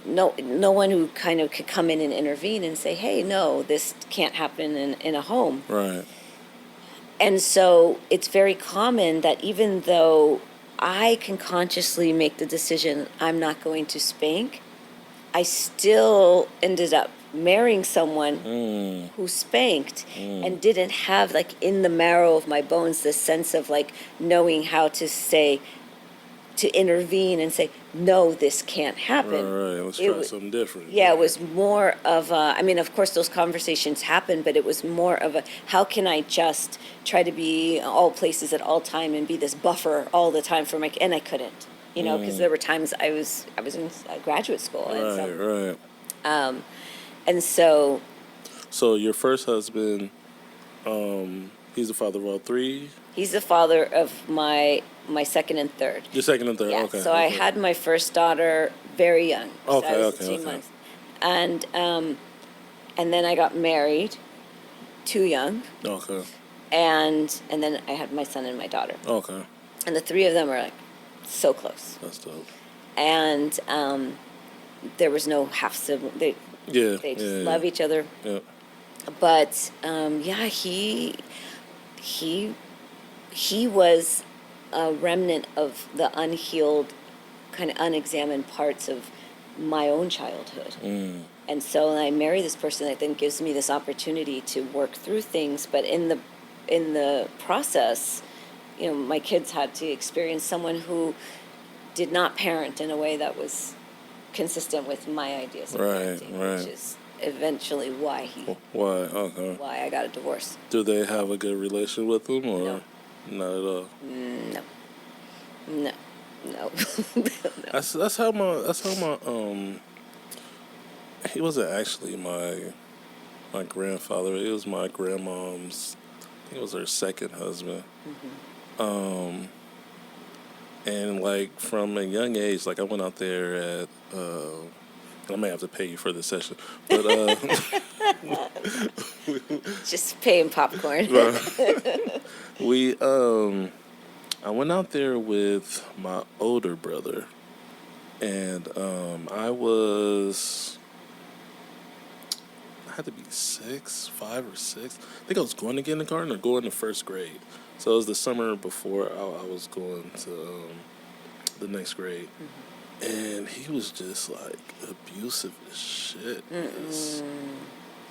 no one who kind of could come in and intervene and say, hey, no, this can't happen in a home.
Right.
And so it's very common that even though I can consciously make the decision I'm not going to spank, I still ended up marrying someone who spanked and didn't have, like, in the marrow of my bones, this sense of, like, knowing how to say, to intervene and say, no, this can't happen.
Right. Let's
It
try
wa-
something different.
Yeah, it was more of I mean, of course, those conversations happen, but it was more of how can I just try to be all places at all time and be this buffer all the time for and I couldn't, because there were times I was in graduate school.
Right.
And so
So your first husband, he's the father of all three?
he's the father of my second and third.
Your second and third?
Yeah,
Okay.
so I
okay.
had my first daughter very young. So I was 18
okay.
months. And then I got married too young.
Okay.
And then I had my son and my daughter.
Okay.
And the three of them were, like, so close.
That's dope.
And there was no half sibling. They just love each other.
Yeah.
But he was a remnant of the unhealed, kind of unexamined parts of my own childhood. And so I marry this person that then gives me this opportunity to work through things. But in the process, my kids had to experience someone who did not parent in a way that was consistent with my ideas of parenting,
Right.
which is eventually why
Why? Okay.
I got a divorce.
Do they have a good relation with him, or
No.
not at all?
No.
That's how my he wasn't actually my grandfather. It was my grandmom's. I think it was her second husband. And like from a young age, like I went out there at. I may have to pay you for this session, but
Just paying popcorn.
I went out there with my older brother, and I had to be 5 or 6. I think I was going to kindergarten or going to first grade. So it was the summer before I was going to the next grade. And he was just, like, abusive as shit.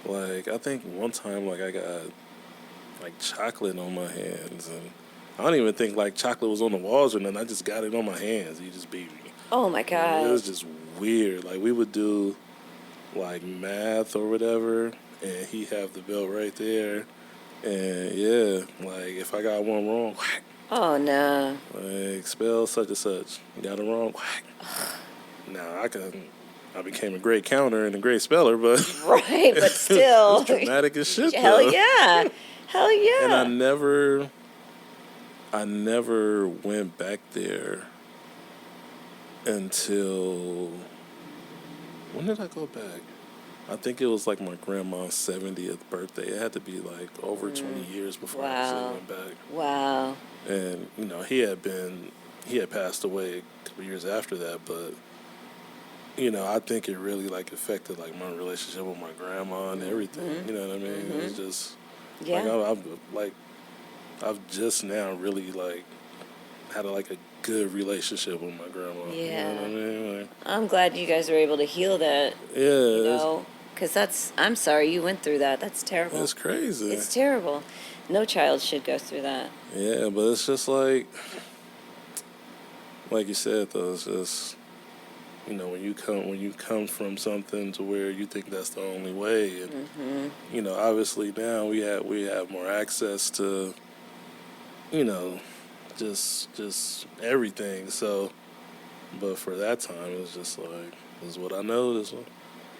Like, I think one time, like, I got, like, chocolate on my hands. And I don't even think, like, chocolate was on the walls or nothing. I just got it on my hands. He just beat me.
Oh, my God.
It was just weird. Like, we would do, like, math or whatever, and he have the belt right there. And, yeah, like, if I got one wrong, whack.
Oh, no.
Like, spell such and such. Got it wrong, whack. Now, I became a great counter and a great speller, but...
Right, but still.
It's dramatic as shit,
Hell
though.
yeah. Hell yeah.
And I never went back there until... When did I go back? I think it was like my grandma's 70th birthday. It had to be like over 20 years before I actually went back.
Wow.
And, he had passed away a couple years after that, but, I think it really, like, affected, like, my relationship with my grandma and everything. You know what I mean? It was just,
Yeah.
I've just now really, like, had, a good relationship with my grandma.
Yeah.
You know what I mean? Like,
I'm glad you guys were able to heal that.
yeah.
You know, because I'm sorry you went through that. That's terrible.
It's crazy.
It's terrible. No child should go through that.
Yeah, but it's just like you said though, it's just, you know, when you come from something to where you think that's the only way, and you know, obviously now we have more access to, you know, just everything. So, but for that time, it was just like, this is what I know. This one,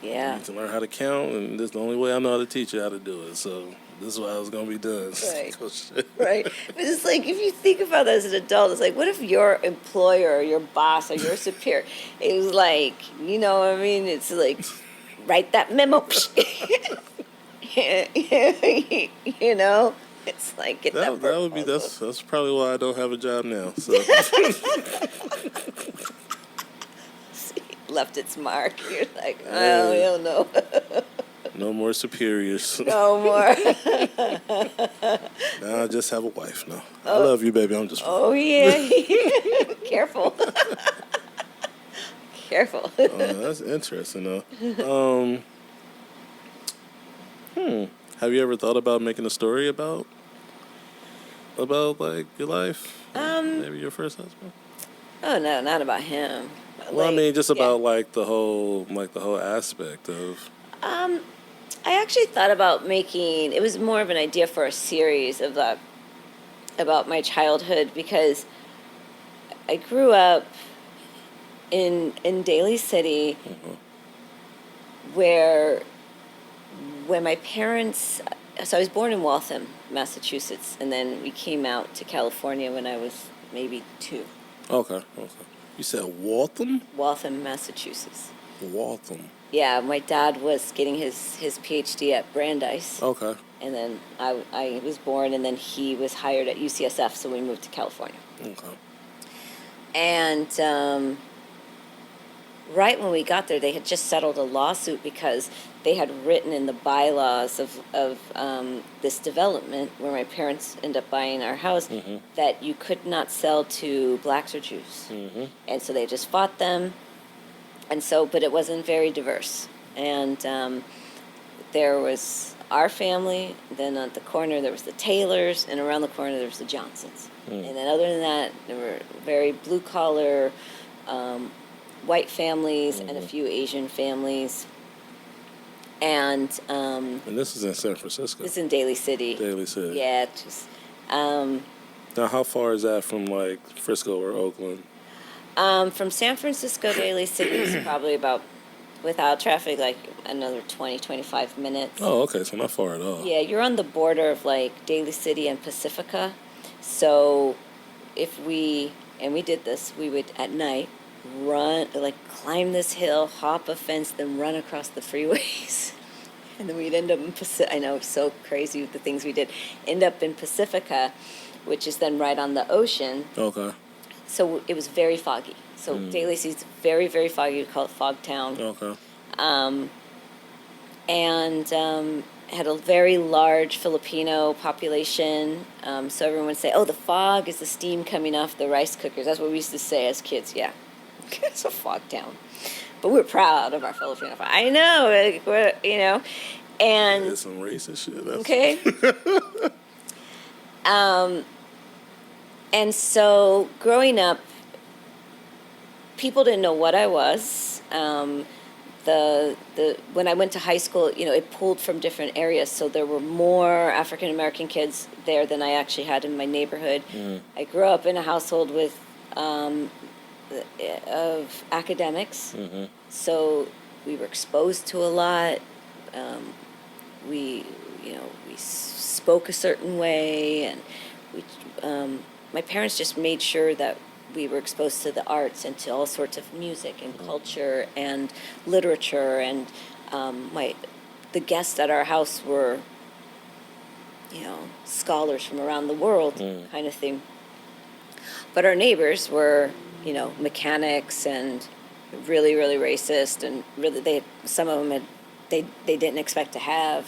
Yeah.
you need to learn how to count, and this is the only way I know how to teach you how to do it. So this is what I was gonna be done.
Right.
Oh, shit.
Right. But it's like, if you think about that as an adult, it's like, what if your employer or your boss or your superior, it was like, you know what I mean? It's like, write that memo. You know? It's like, get that
That would be
proposal.
that's probably why I don't have a job now. So
Left its mark. You're like, oh,
Hey.
hell no.
no more superiors.
No more.
Now I just have a wife now. I love you, baby. I'm just.
Oh, yeah. Careful. Careful.
That's interesting though. Have you ever thought about making a story about like your life? Maybe your first husband.
Oh, no, not about him.
Well, I
Like,
mean, just
yeah.
about like the whole aspect of.
I actually thought about making, it was more of an idea for a series of that, about my childhood, because I grew up in Daly City, where when my parents, so I was born in Waltham, Massachusetts, and then we came out to California when I was maybe 2.
Okay. You said Waltham.
Waltham, Massachusetts.
Waltham.
Yeah, my dad was getting his PhD at Brandeis.
Okay.
And then I was born, and then he was hired at UCSF, so we moved to California.
Okay.
And right when we got there, they had just settled a lawsuit because they had written in the bylaws of this development where my parents ended up buying our house that you could not sell to blacks or Jews. And so they just fought them. And so, but it wasn't very diverse. And there was our family, then at the corner there was the Taylors, and around the corner there was the Johnsons. And then other than that, there were very blue-collar white families and a few Asian families. And
this is in San Francisco.
it's in Daly City.
Daly City.
Yeah, just
Now, how far is that from like Frisco or Oakland?
from San Francisco, Daly City is probably about, without traffic, like another 20, 25 minutes.
Oh, okay, so not far at all.
Yeah, you're on the border of like Daly City and Pacifica. So if we did this, we would at night run, like climb this hill, hop a fence, then run across the freeways. And then we'd end up in I know, so crazy with the things we did. End up in Pacifica, which is then right on the ocean.
Okay.
So it was very foggy. So Daly City's very, very foggy. We call it Fog Town.
Okay.
And had a very large Filipino population. So everyone would say, oh, the fog is the steam coming off the rice cookers. That's what we used to say as kids, yeah. It's a fog town. But we're proud of our Filipino fog. I know, you know. And
It's some racist shit. That's
okay. And so growing up, people didn't know what I was. When I went to high school, you know, it pulled from different areas, so there were more African American kids there than I actually had in my neighborhood. I grew up in a household with of academics, so we were exposed to a lot. We spoke a certain way, and my parents just made sure that we were exposed to the arts and to all sorts of music and culture and literature, and the guests at our house were, scholars from around the world, kind of thing. But our neighbors were, mechanics and really, really racist, and really some of them they didn't expect to have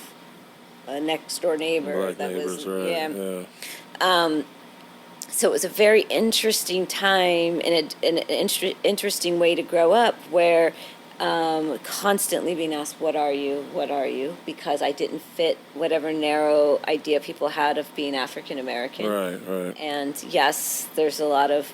a next door neighbor
Black
that
neighbors,
was
right? Yeah.
so it was a very interesting time and an interesting way to grow up, where constantly being asked, what are you? What are you? Because I didn't fit whatever narrow idea people had of being African American.
Right.
And yes, there's a lot of,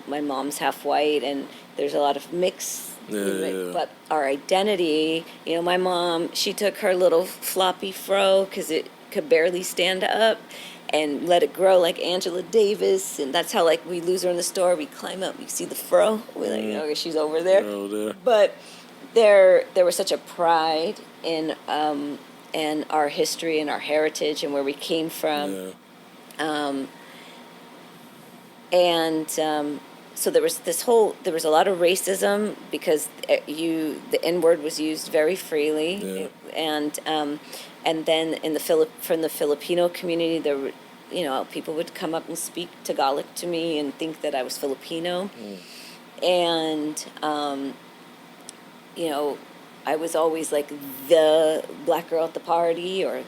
my mom's half white, and there's a lot of mix.
Yeah.
But our identity, my mom, she took her little floppy fro because it could barely stand up, and let it grow like Angela Davis, and that's how, like, we lose her in the store. We climb up, we see the fro. We're like, okay, she's over there.
There.
But there was such a pride in our history and our heritage and where we came from.
Yeah.
So there was a lot of racism because the N word was used very freely, and then from the Filipino community, there were, people would come up and speak Tagalog to me and think that I was Filipino, and I was always like the black girl at the party, or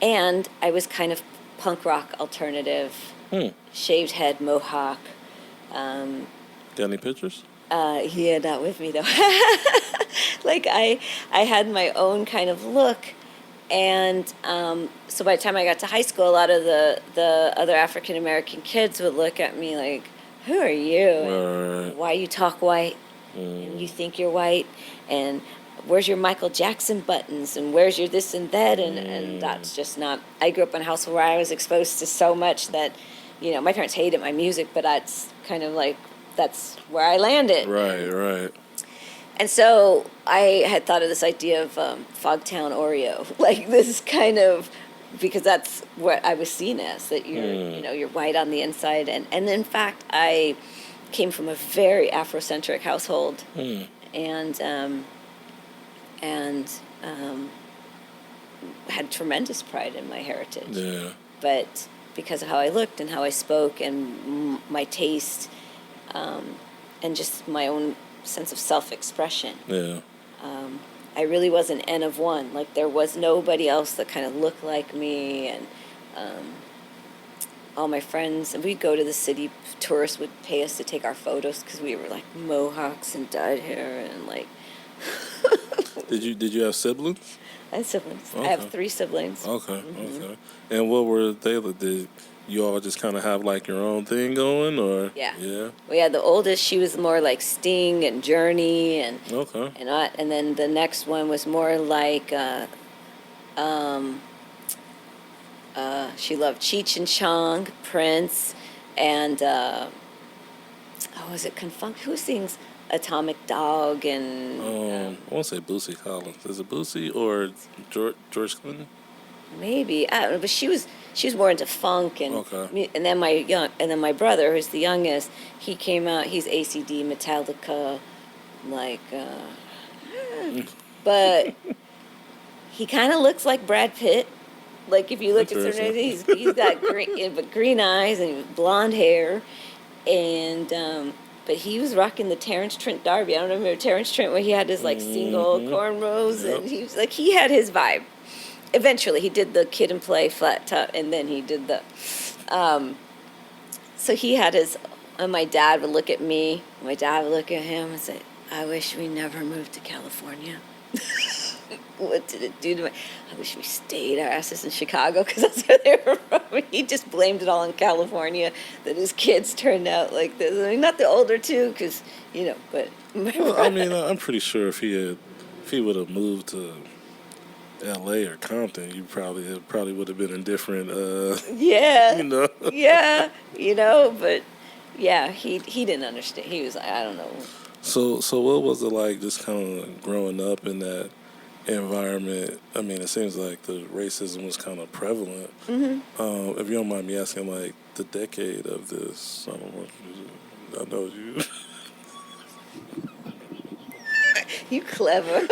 and I was kind of punk rock alternative, shaved head, mohawk.
Got any pictures?
Yeah, not with me though. Like I had my own kind of look, and so by the time I got to high school, a lot of the other African American kids would look at me like, "Who are you? And why you talk white? And you think you're white? And where's your Michael Jackson buttons? And where's your this and that?" And that's just not. I grew up in a house where I was exposed to so much that, my parents hated my music, but that's kind of like, that's where I landed.
Right.
And so I had thought of this idea of Fogtown Oreo, like this kind of, because that's what I was seen as, that you're white on the inside. And in fact, I came from a very Afrocentric household, and had tremendous pride in my heritage.
Yeah.
But because of how I looked and how I spoke and my taste, and just my own sense of self-expression.
Yeah.
I really was an N of one. Like, there was nobody else that kind of looked like me, and all my friends, and we'd go to the city, tourists would pay us to take our photos because we were like mohawks and dyed hair and like.
Did you have siblings?
I have siblings.
Okay.
I have 3 siblings.
Okay. And what were they? Did you all just kind of have like your own thing going, or?
Yeah.
Yeah.
Well, yeah, the oldest, she was more like Sting and Journey, and
Okay.
and then the next one was more like she loved Cheech and Chong, Prince, and was it Confunk? Who sings Atomic Dog and
I won't say Boosie Collins. Is it Boosie or George Clinton?
maybe, I don't know, but she was more into funk, and
Okay.
and then my brother, who's the youngest, he came out. He's ACD, Metallica, like, but he kind of looks like Brad Pitt. Like, if you look at certain, he's got green eyes and blonde hair, and but he was rocking the Terrence Trent D'Arby. I don't remember Terrence Trent, where he had his like single cornrows, and he was like, he had his vibe. Eventually, he did the Kid and Play flat top, and then he did the. So he had his, and my dad would look at me. My dad would look at him and say, "I wish we never moved to California." What did it do to me? I wish we stayed our asses in Chicago, because that's where they were from. He just blamed it all on California, that his kids turned out like this. I mean, not the older two, because, but.
Well, I mean, I'm pretty sure if he would have moved to L.A. or Compton, it probably would have been in different.
Yeah.
Yeah,
but yeah, he didn't understand. He was like, I don't know.
So what was it like just kind of growing up in that environment? I mean, it seems like the racism was kind of prevalent. Mm-hmm. If you don't mind me asking, like, the decade of this, I know you.
You clever.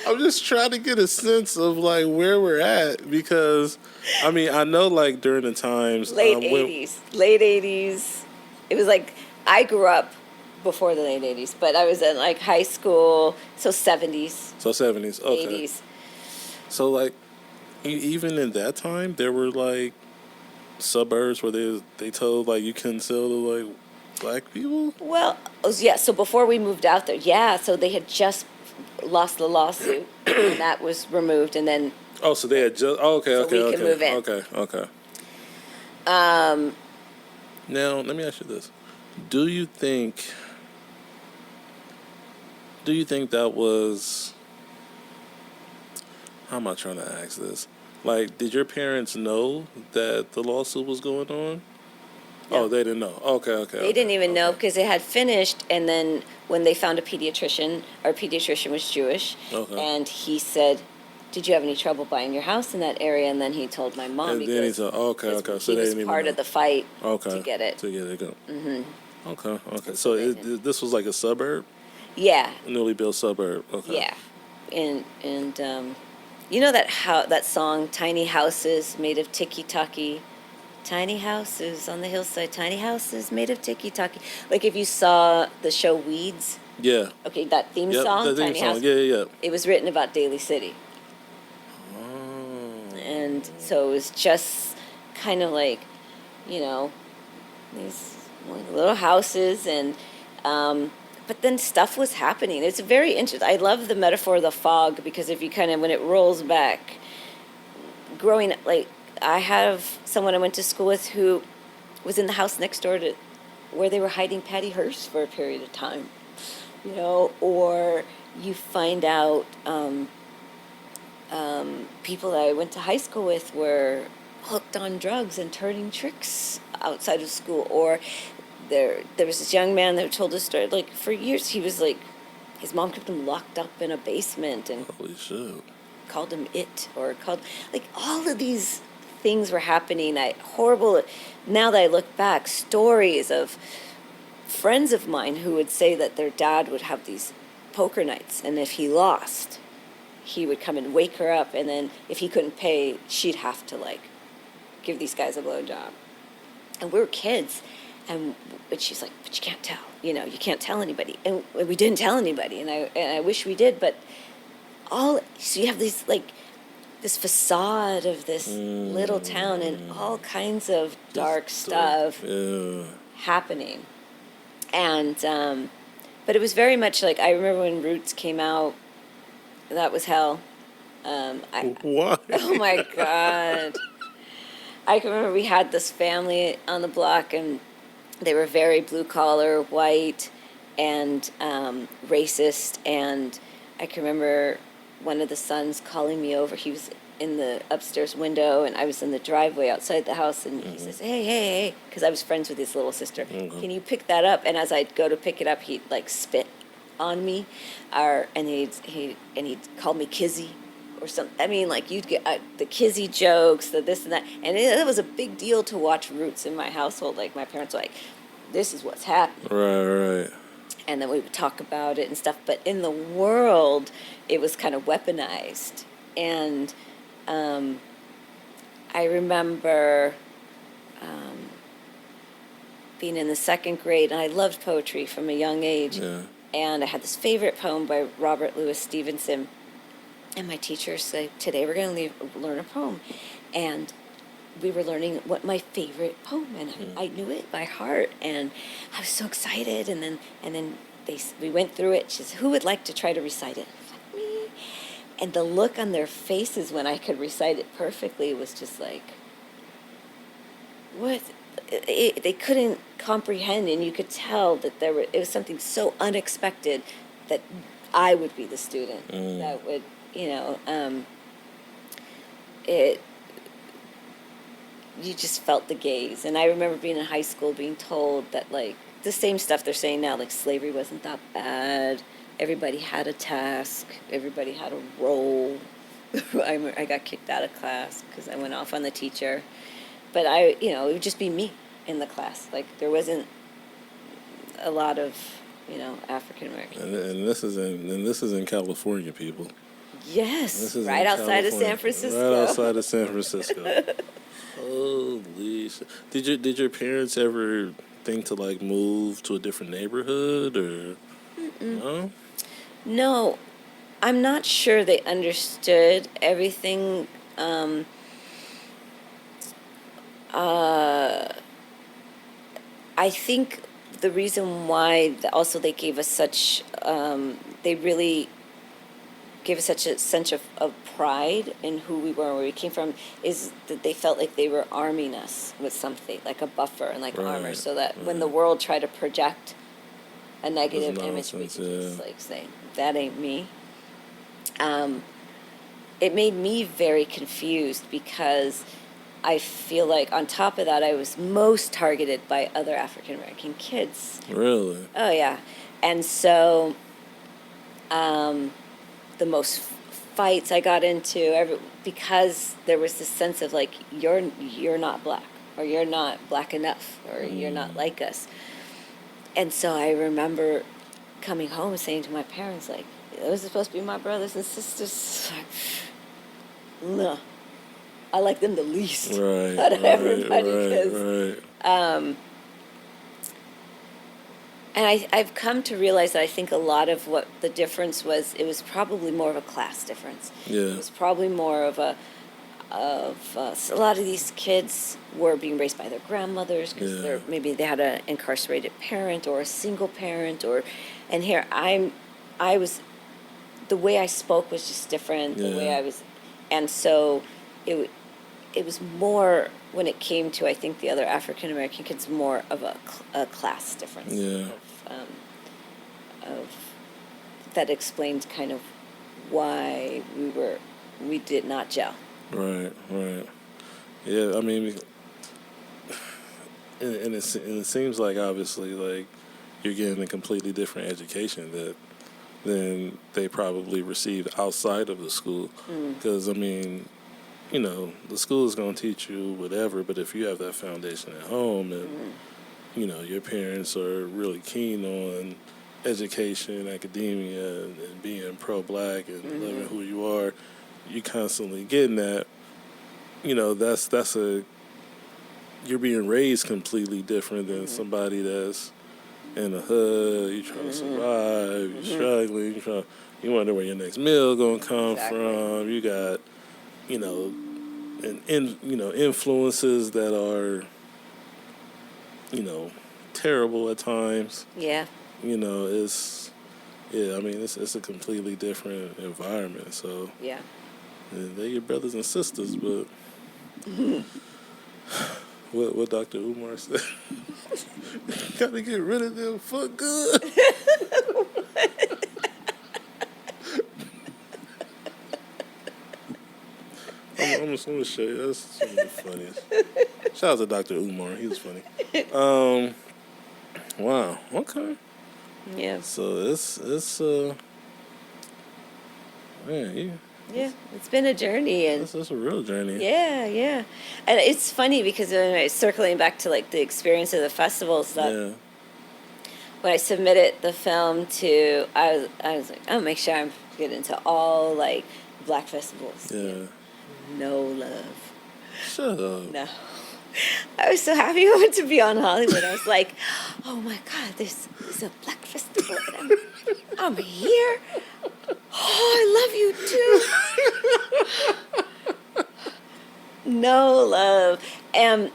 I'm just trying to get a sense of like where we're at, because I mean, I know like during the times
late 80s. It was like, I grew up before the late 80s, but I was in like high school, so 70s.
So 70s, okay.
80s.
So like, even in that time, there were like suburbs where they told like you couldn't sell to like black people?
Well, yeah. So before we moved out there, yeah. So they had just lost the lawsuit, and that was removed, and then
Oh, so they had just. Oh, okay,
So
okay,
we
okay,
can move in.
okay. Now let me ask you this: Do you think that was? How am I trying to ask this? Like, did your parents know that the lawsuit was going on?
No.
Oh, they didn't know. Okay.
they didn't even know because it had finished, and then when they found a pediatrician, our pediatrician was Jewish,
Okay.
and he said, "Did you have any trouble buying your house in that area?" And then he told my mom
And then he said, okay.
because
So
he
they
was
didn't even
part
know.
of the fight
Okay.
to get it.
To get it go. Mm-hmm. Okay.
So
So
they
this was like a suburb,
Yeah,
a newly built suburb. Okay.
yeah, and you know that song, "Tiny Houses Made of Tiki Taki." Tiny houses on the hillside, tiny houses made of tiki taki. Like if you saw the show Weeds,
Yeah.
okay, that theme
Yep.
song,
The theme
Tiny
song.
House,
Yeah.
it was written about Daly City.
Oh.
And so it was just kind of like, these little houses and, but then stuff was happening. It's very interesting. I love the metaphor of the fog because if you kind of, when it rolls back, growing up, like, I have someone I went to school with who was in the house next door to where they were hiding Patty Hearst for a period of time, or you find out people that I went to high school with were hooked on drugs and turning tricks outside of school, or there was this young man that told a story, like for years he was like, his mom kept him locked up in a basement and
Holy shit.
called him it, or called, like, all of these things were happening. Horrible, now that I look back, stories of friends of mine who would say that their dad would have these poker nights, and if he lost, he would come and wake her up, and then if he couldn't pay, she'd have to like give these guys a blowjob. And we were kids, but she's like, but you can't tell, you can't tell anybody, and we didn't tell anybody, and I wish we did, but so you have these like this facade of this little town and all kinds of dark stuff happening. And but it was very much like, I remember when Roots came out, that was hell.
Why?
Oh my God. I can remember we had this family on the block, and they were very blue collar, white, and racist. And I can remember one of the sons calling me over. He was in the upstairs window, and I was in the driveway outside the house, and he says, hey, because I was friends with his little sister. Can you pick that up? And as I'd go to pick it up, he'd like spit on me, and he'd call me Kizzy or something. I mean, like, you'd get the Kizzy jokes, the this and that, and it was a big deal to watch Roots in my household. Like, my parents were like, this is what's happening.
Right.
And then we would talk about it and stuff. But in the world, it was kind of weaponized. And I remember being in the second grade, and I loved poetry from a young age.
Yeah.
And I had this favorite poem by Robert Louis Stevenson. And my teacher said, today we're going to learn a poem. And we were learning what my favorite poem, and I knew it by heart, and I was so excited. And then we went through it. She said, who would like to try to recite it? I was like, me. And the look on their faces when I could recite it perfectly was just like, what? They couldn't comprehend, and you could tell that it was something so unexpected that I would be the student that would, you just felt the gaze. And I remember being in high school being told that, like, the same stuff they're saying now, like slavery wasn't that bad. Everybody had a task. Everybody had a role. I got kicked out of class because I went off on the teacher. But it would just be me in the class. Like, there wasn't a lot of, African American.
And this is in California, people.
Yes, right outside of San Francisco.
Right outside of San Francisco. Holy shit! Did your parents ever think to like move to a different neighborhood or no?
No, I'm not sure they understood everything. I think the reason why also they gave us such, they really gave us such a sense of pride in who we were and where we came from, is that they felt like they were arming us with something, like a buffer and like armor, so that when the world tried to project a negative image, we could just like say, that ain't me. It made me very confused because I feel like on top of that, I was most targeted by other African American kids.
Really?
Oh yeah, and so the most fights I got into because there was this sense of like you're not black, or you're not black enough, or you're not like us. And so I remember coming home and saying to my parents, like, those are supposed to be my brothers and sisters. No, I like them the least out of everybody. And I've come to realize that I think a lot of what the difference was, it was probably more of a class difference.
Yeah.
It was probably more of a lot of these kids were being raised by their grandmothers because maybe they had an incarcerated parent or a single parent, and here I was, the way I spoke was just different. The way I was, and so it was more, when it came to, I think, the other African American kids, more of a class difference. Of that explains kind of why we did not gel.
Right. Yeah, I mean, and it seems like obviously like you're getting a completely different education than they probably received outside of the school. Because I mean, you know, the school is going to teach you whatever, but if you have that foundation at home and you know your parents are really keen on education, academia, and being pro-black and loving who you are, you constantly getting that. You know, you're being raised completely different than somebody that's in the hood. You're trying to survive. You're struggling. You wonder where your next meal gonna come from. You got, you know, influences that are, you know, terrible at times.
Yeah.
You know, it's a completely different environment. So
yeah,
they're your brothers and sisters, but. What Dr. Umar said. Gotta get rid of them for good. I'm just gonna show you. That's some of the funniest. Shout out to Dr. Umar. He was funny. Wow. Okay.
Yeah.
So it's man,
Yeah, it's been a journey, and
that's a real journey.
Yeah, and it's funny because circling back to like the experience of the festivals, that when I submitted the film to, I was like, I'll make sure I'm getting to all like black festivals.
Yeah.
No love.
Shut up.
No. I was so happy to be on Hollywood. I was like, oh my God, there's a black festival. And I'm here. Oh, I love you too. No love. And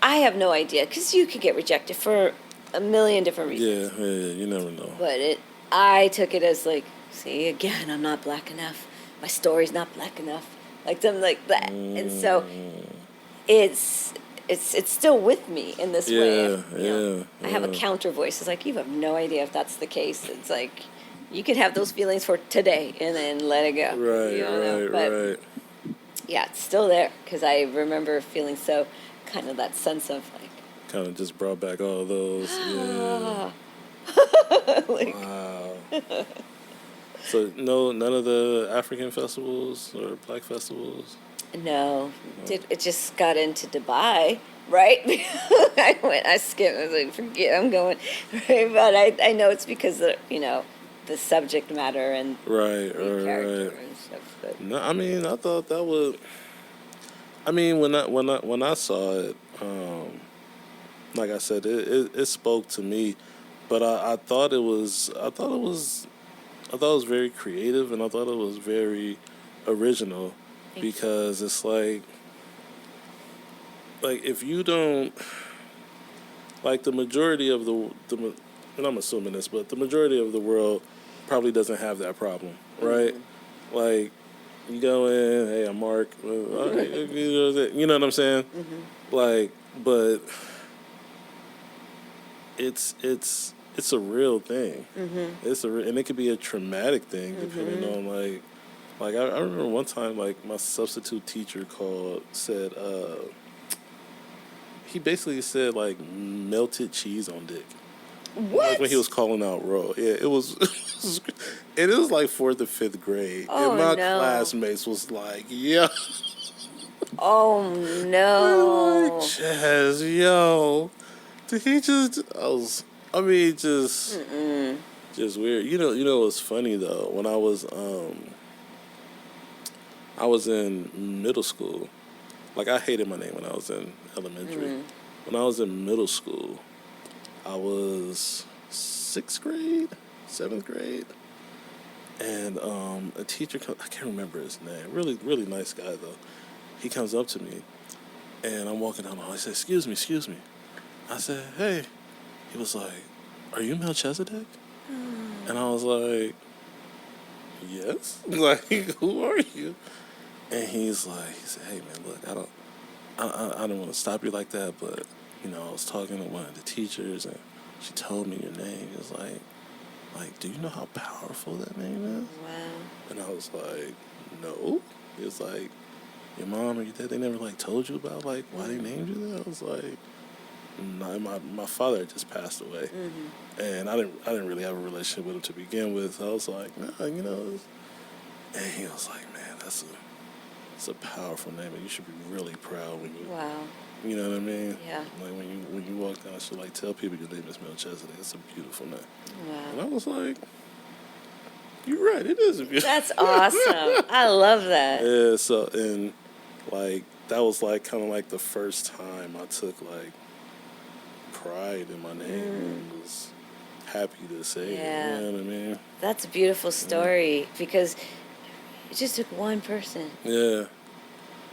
I have no idea, because you could get rejected for a million different reasons.
Yeah, you never know.
But I took it as like, see, again, I'm not black enough. My story's not black enough. Like something like that. And so it's still with me in this way. I have a counter voice. It's like, you have no idea if that's the case. It's like, you could have those feelings for today and then let it go.
Right.
Yeah, it's still there, because I remember feeling so kind of that sense of like,
kind of just brought back all those. Yeah.
like,
Wow. So none of the African festivals or black festivals?
No. It just got into Dubai, right? I skipped. I was like, forget, I'm going. Right? But I know it's because of, the subject matter and the character and stuff. But.
No, I mean, I thought that was. I mean, when I saw it, like I said, it spoke to me, but I thought it was very creative, and I thought it was very original, because it's like, like if you don't, like the majority of and I'm assuming this, but the majority of the world probably doesn't have that problem, right? Mm-hmm. Like you go in, hey, I'm Mark, all right, you know what I'm saying? Mm-hmm. Like, but it's a real thing. Mm-hmm. And it could be a traumatic thing depending on like I remember one time like my substitute teacher said he basically said like melted cheese on dick.
What?
Like when he was calling out Ro. Yeah, it was and it was like 4th or 5th grade.
Oh,
and my
no.
classmates was like, yeah.
Oh no.
Like, Chaz, yo. Did he just just weird. You know what's funny though? When I was in middle school. Like I hated my name when I was in elementary. Mm. When I was in middle school, I was 6th grade, 7th grade. And a teacher I can't remember his name. Really, really nice guy though. He comes up to me and I'm walking down the hall. He said, excuse me. I said, hey. He was like, are you Melchizedek? And I was like, yes. Like, who are you? And he said, hey man, look, I don't want to stop you like that, but you know, I was talking to one of the teachers and she told me your name. He was like, do you know how powerful that name is?
Wow.
And I was like, no. He was like, your mom or your dad, they never like told you about like why they named you that? I was like, no, my father had just passed away, and I didn't really have a relationship with him to begin with. I was like, nah, you know. And he was like, man, it's a powerful name, and you should be really proud when you.
Wow.
You know what I mean?
Yeah.
Like when you walk down, you should like tell people your name is Melchizedek. It's a beautiful name.
Wow.
And I was like, you're right. It is a beautiful.
That's awesome. I love that.
Yeah. So and like that was like kind of like the first time I took like pride in my name and was happy to say it. You know what I mean?
That's a beautiful story because it just took one person.
Yeah.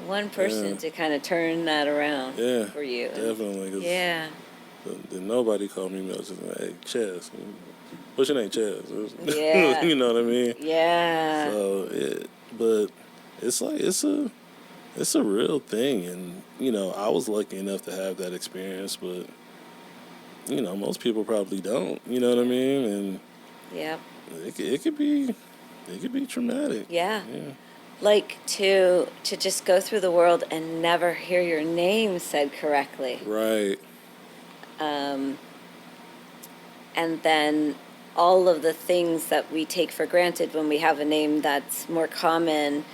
One person to kind of turn that around for you.
Definitely.
Yeah.
Then nobody called me Melchizedek. Hey, Chaz. What's your name, Chaz?
Yeah.
You know what I mean?
Yeah.
So, but it's like, it's a real thing. And, you know, I was lucky enough to have that experience, but, you know, most people probably don't. You know what I mean? And it could be traumatic.
Yeah. Like to just go through the world and never hear your name said correctly.
Right.
And then all of the things that we take for granted when we have a name that's more common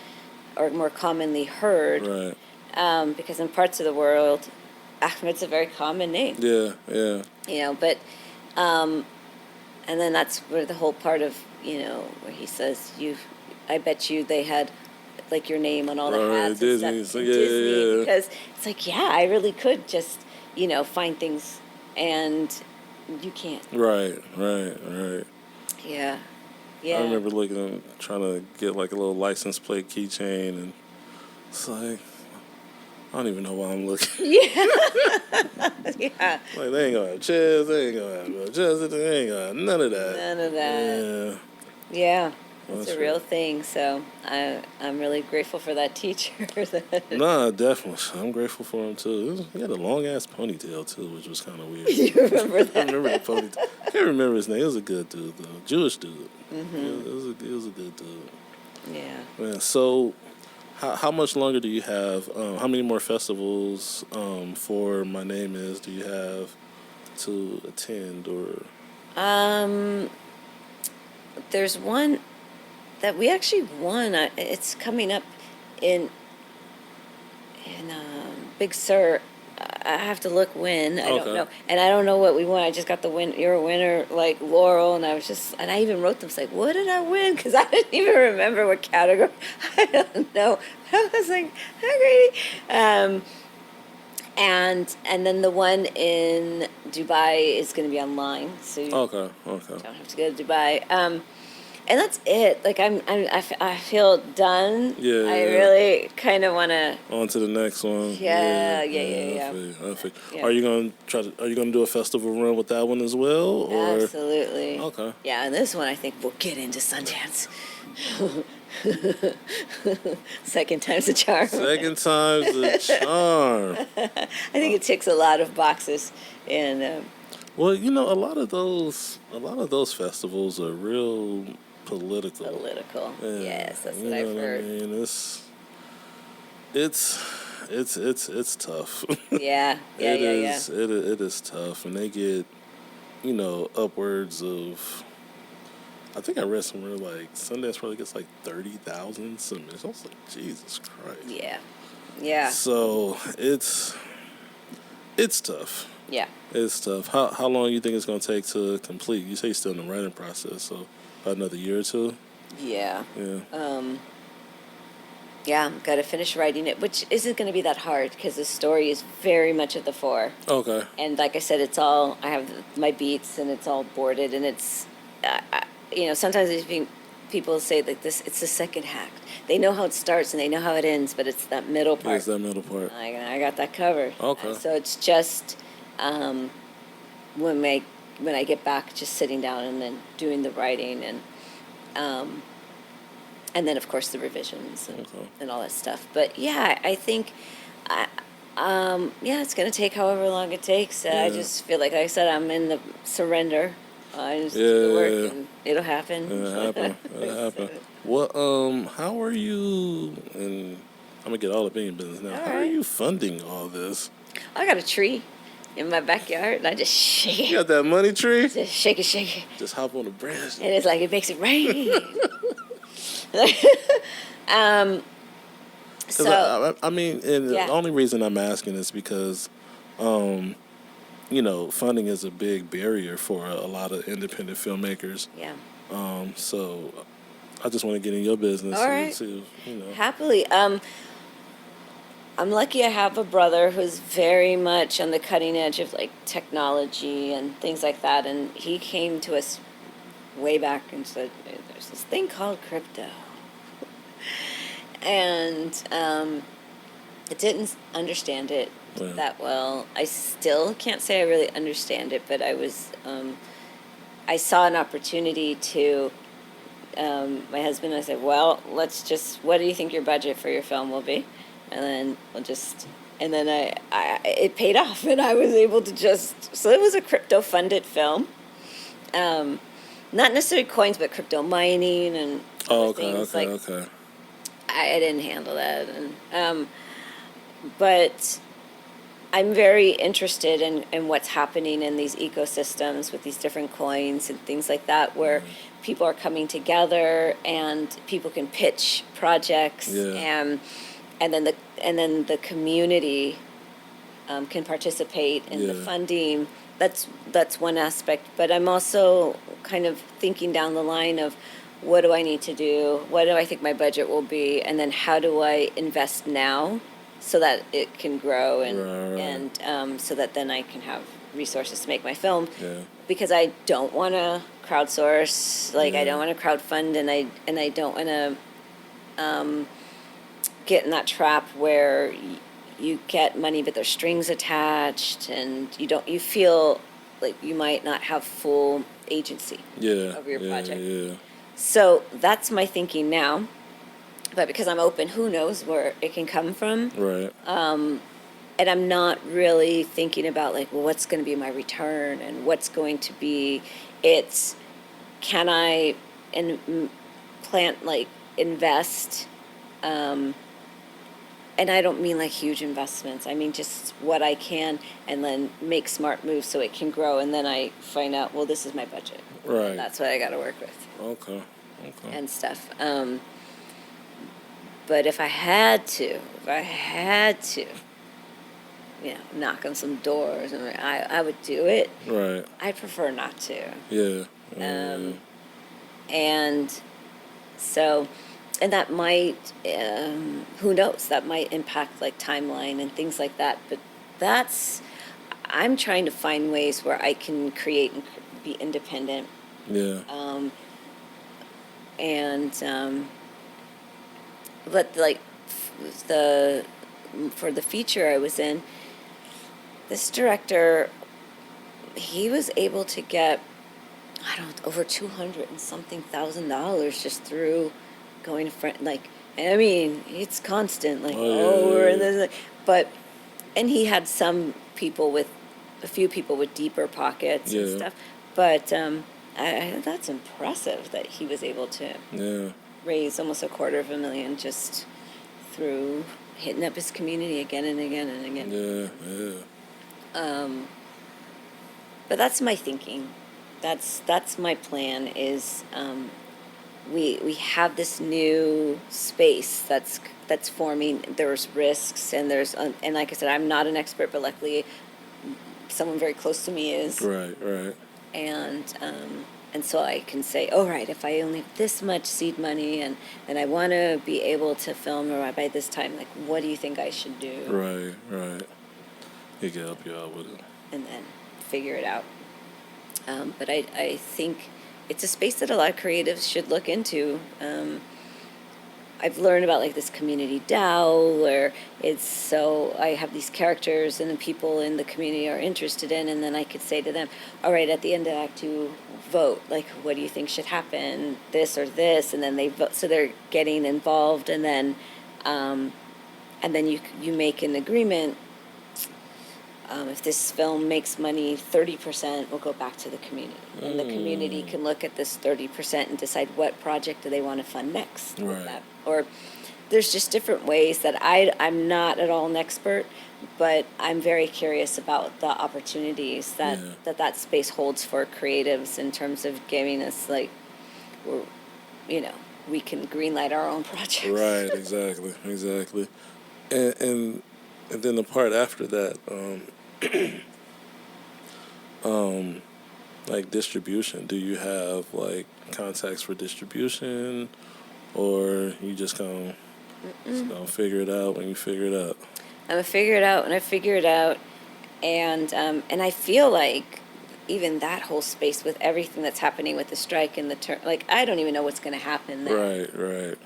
or more commonly heard.
Right.
Because in parts of the world, Ahmed's a very common name.
Yeah.
You know, but, and then that's where the whole part of, you know, where he says, I bet you they had like your name on all the hats
Disney.
and stuff.
So,
Disney, because it's like, I really could just, you know, find things and you can't.
Right.
Yeah.
I remember trying to get like a little license plate keychain, and it's like, I don't even know why I'm looking.
Yeah.
Like, they ain't gonna have chairs, they ain't gonna have Melchizedek, they ain't gonna have none of that.
Yeah. It's a real thing, so I'm really grateful for that teacher.
Nah, definitely. I'm grateful for him, too. He had a long-ass ponytail, too, which was kind of weird.
You remember that?
I remember the ponytail. I can't remember his name. He was a good dude, though. Jewish dude. Mm-hmm. It was a good dude.
Yeah.
Man, so how much longer do you have? How many more festivals for My Name Is do you have to attend? Or
there's one that we actually won. It's coming up in Big Sur. I have to look when. I don't know. And I don't know what we won. I just got the win. You're a winner, like Laurel. And I even wrote them, like, what did I win? Because I didn't even remember what category. I don't know. I was like, how great. And then the one in Dubai is going to be online. So you don't have to go to Dubai. And that's it. Like I feel done.
Yeah,
I
yeah.
really kind of want to.
On to the next one.
Yeah.
I feel.
Yeah.
Are you gonna do a festival run with that one as well, or?
Absolutely.
Okay.
Yeah, and this one I think we'll get into Sundance. Second time's a charm.
Second time's the charm.
I think it ticks a lot of boxes, and
Well, you know, a lot of those festivals are real political.
political.
Yeah,
Yes, that's
you
what
know
I've heard.
I mean, it's tough.
Yeah.
It is tough, and they get, you know, upwards of. I think I read somewhere like Sundance probably gets like 30,000 submissions. I was like, Jesus Christ.
Yeah.
So it's tough.
Yeah.
It's tough. How long you think it's gonna take to complete? You say you're still in the writing process, so about another year or two.
Yeah.
Yeah.
Yeah, got to finish writing it, which isn't going to be that hard because the story is very much at the fore.
Okay.
And like I said, it's all, I have my beats and it's all boarded, and it's, you know, sometimes I think people say like this, it's the second act. They know how it starts and they know how it ends, but it's that middle part.
It's that middle part.
I got that covered.
Okay.
So it's just when I get back, just sitting down and then doing the writing and then of course the revisions and all that stuff. But yeah, I think, it's going to take however long it takes. I just feel like I said, I'm in the surrender. I just do the work and it'll happen.
It'll happen. It'll happen. What? How are you? And I'm gonna get all up in your business now. How are you funding all this?
I got a tree in my backyard and I just shake it.
You got that money tree?
Just shake it.
Just hop on the branch.
And it's like it makes it rain. So
I mean, and the only reason I'm asking is because, you know, funding is a big barrier for a lot of independent filmmakers.
yeah.
So I just want to get in your business
All
and
right.
see, you know.
Happily. I'm lucky I have a brother who's very much on the cutting edge of like technology and things like that. And he came to us way back and said, there's this thing called crypto. And I didn't understand it that well. I still can't say I really understand it, but I saw an opportunity to, my husband and I said, well, what do you think your budget for your film will be? And then it paid off, and I was able to so it was a crypto funded film. Not necessarily coins, but crypto mining and other things.
Okay.
I didn't handle that, but I'm very interested in what's happening in these ecosystems with these different coins and things like that, where people are coming together and people can pitch projects, and then the community can participate in the funding. That's one aspect, but I'm also kind of thinking down the line of, what do I need to do? What do I think my budget will be? And then how do I invest now so that it can grow and so that then I can have resources to make my film?
Yeah.
Because I don't want to crowdsource, I don't want to crowdfund, and I don't want to get in that trap where you get money but there's strings attached, and you feel like you might not have full agency over your project.
Yeah.
So that's my thinking now. But because I'm open, who knows where it can come from.
Right.
And I'm not really thinking about what's going to be my return and what's going to be. It's, can I invest, and I don't mean huge investments. I mean just what I can, and then make smart moves so it can grow. And then I find out, well, this is my budget.
Right.
And that's what I got to work with.
Okay.
And stuff. But if I had to, knock on some doors, and I would do it.
Right.
I'd prefer not to.
Yeah.
And so, and that might, who knows, that might impact timeline and things like that. But I'm trying to find ways where I can create and be independent.
Yeah.
and but like for the feature I was in, this director, he was able to get, I don't know, over 200 and something $1,000 just through going to friend, like, I mean, it's constant, like, we're in this, but, and he had a few people with deeper pockets and stuff, but that's impressive that he was able to raise almost $250,000 just through hitting up his community again and again and again. But that's my thinking. That's my plan. Is we have this new space that's forming. There's risks and and like I said, I'm not an expert, but luckily, someone very close to me is.
Right.
And so I can say, oh, right, if I only have this much seed money and I want to be able to film by this time, like, what do you think I should do?
Right. He can help you out with it.
And then figure it out. But I think it's a space that a lot of creatives should look into. I've learned about like this community DAO where I have these characters and the people in the community are interested in, and then I could say to them, all right, at the end of Act 2, vote. Like, what do you think should happen? This or this? And then they vote. So they're getting involved, and then you make an agreement. If this film makes money, 30% will go back to the community. And the community can look at this 30% and decide what project do they want to fund next.
Right.
With that. Or there's just different ways that I'm not at all an expert, but I'm very curious about the opportunities that space holds for creatives in terms of giving us, like, we can greenlight our own projects.
Right, exactly. And then the part after that, like distribution. Do you have like contacts for distribution, or you just gonna figure it out when you figure it out?
I'm gonna figure it out when I figure it out, and I feel like even that whole space with everything that's happening with the strike and the like, I don't even know what's gonna happen there.
Right.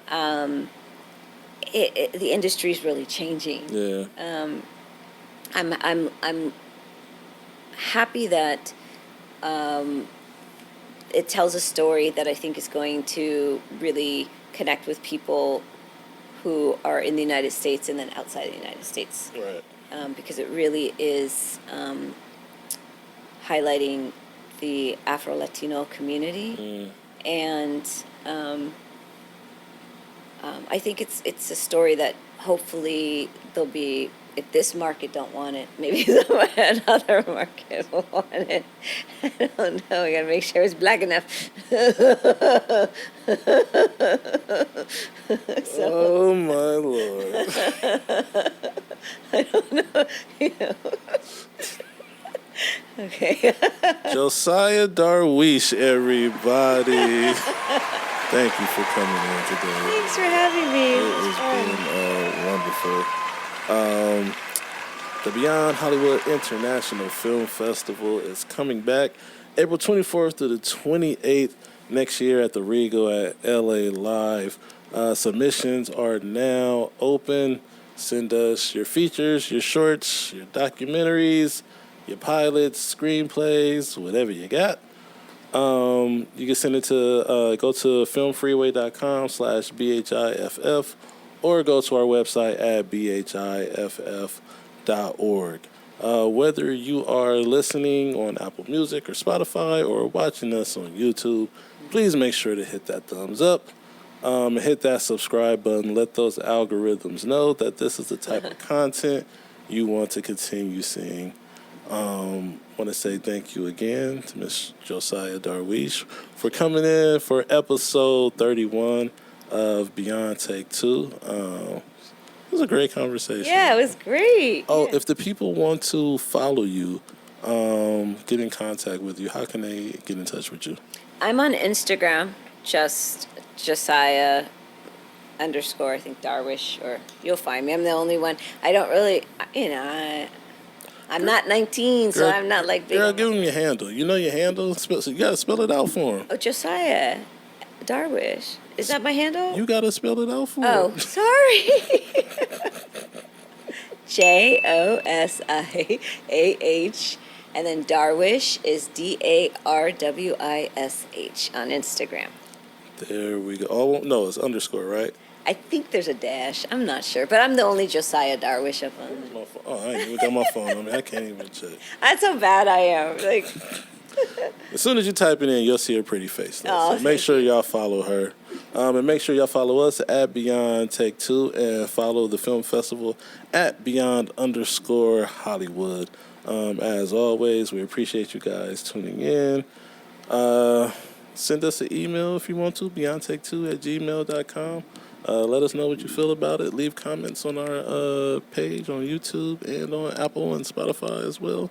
The industry's really changing.
Yeah.
I'm happy that it tells a story that I think is going to really connect with people who are in the United States and then outside the United States.
Right.
Because it really is highlighting the Afro-Latino community. And I think it's a story that hopefully there'll be, if this market don't want it, maybe another market will want it. I don't know. We gotta make sure it's black enough.
Oh my Lord!
I don't know. Okay.
Josiah Darwish, everybody. Thank you for coming in today.
Thanks for having me.
It's been wonderful. The Beyond Hollywood International Film Festival is coming back April 24th to the 28th next year at the Regal at LA Live. Submissions are now open. Send us your features, your shorts, your documentaries, your pilots, screenplays, whatever you got. You can send it to, go to filmfreeway.com/BHIFF or go to our website at BHIFF.org. Whether you are listening on Apple Music or Spotify or watching us on YouTube, please make sure to hit that thumbs up. Hit that subscribe button. Let those algorithms know that this is the type of content you want to continue seeing. Want to say thank you again to Ms. Josiah Darwish for coming in for episode 31 of Beyond Take 2. It was a great conversation.
Yeah, it was great.
Oh, if the people want to follow you, get in contact with you, how can they get in touch with you? I'm
on Instagram, just Josiah _ I think Darwish, or you'll find me. I'm the only one. I don't really, I'm not 19, so I'm not like big.
Girl, give him your handle. You know your handle? So you got to spell it out for him.
Oh, Josiah Darwish. Is that my handle?
You gotta spell it out for
Oh,
it.
sorry. Josiah, and then Darwish is Darwish on Instagram.
There we go. Oh, no, it's underscore, right?
I think there's a dash. I'm not sure, but I'm the only Josiah Darwish up on.
Oh, I ain't even got my phone on me. I can't even check.
That's how bad I am. Like,
As soon as you type it in, you'll see her pretty face. Though.
Oh,
So make sure y'all follow her. And make sure y'all follow us at Beyond Take Two and follow the film festival at Beyond_Hollywood. As always, we appreciate you guys tuning in. Send us an email if you want to, beyondtake2@gmail.com. Let us know what you feel about it. Leave comments on our page on YouTube and on Apple and Spotify as well.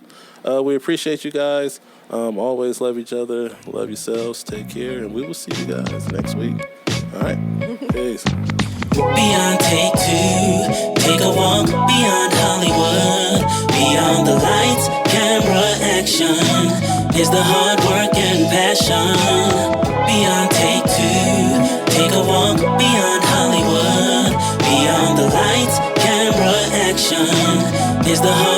We appreciate you guys. Always love each other. Love yourselves. Take care. And we will see you guys next week. All right. Peace.
Beyond Take Two, take a walk beyond Hollywood. Beyond the lights, camera, action is the hard work and passion. Beyond Take Two, take a walk beyond Hollywood. Beyond the lights, camera, action is the hard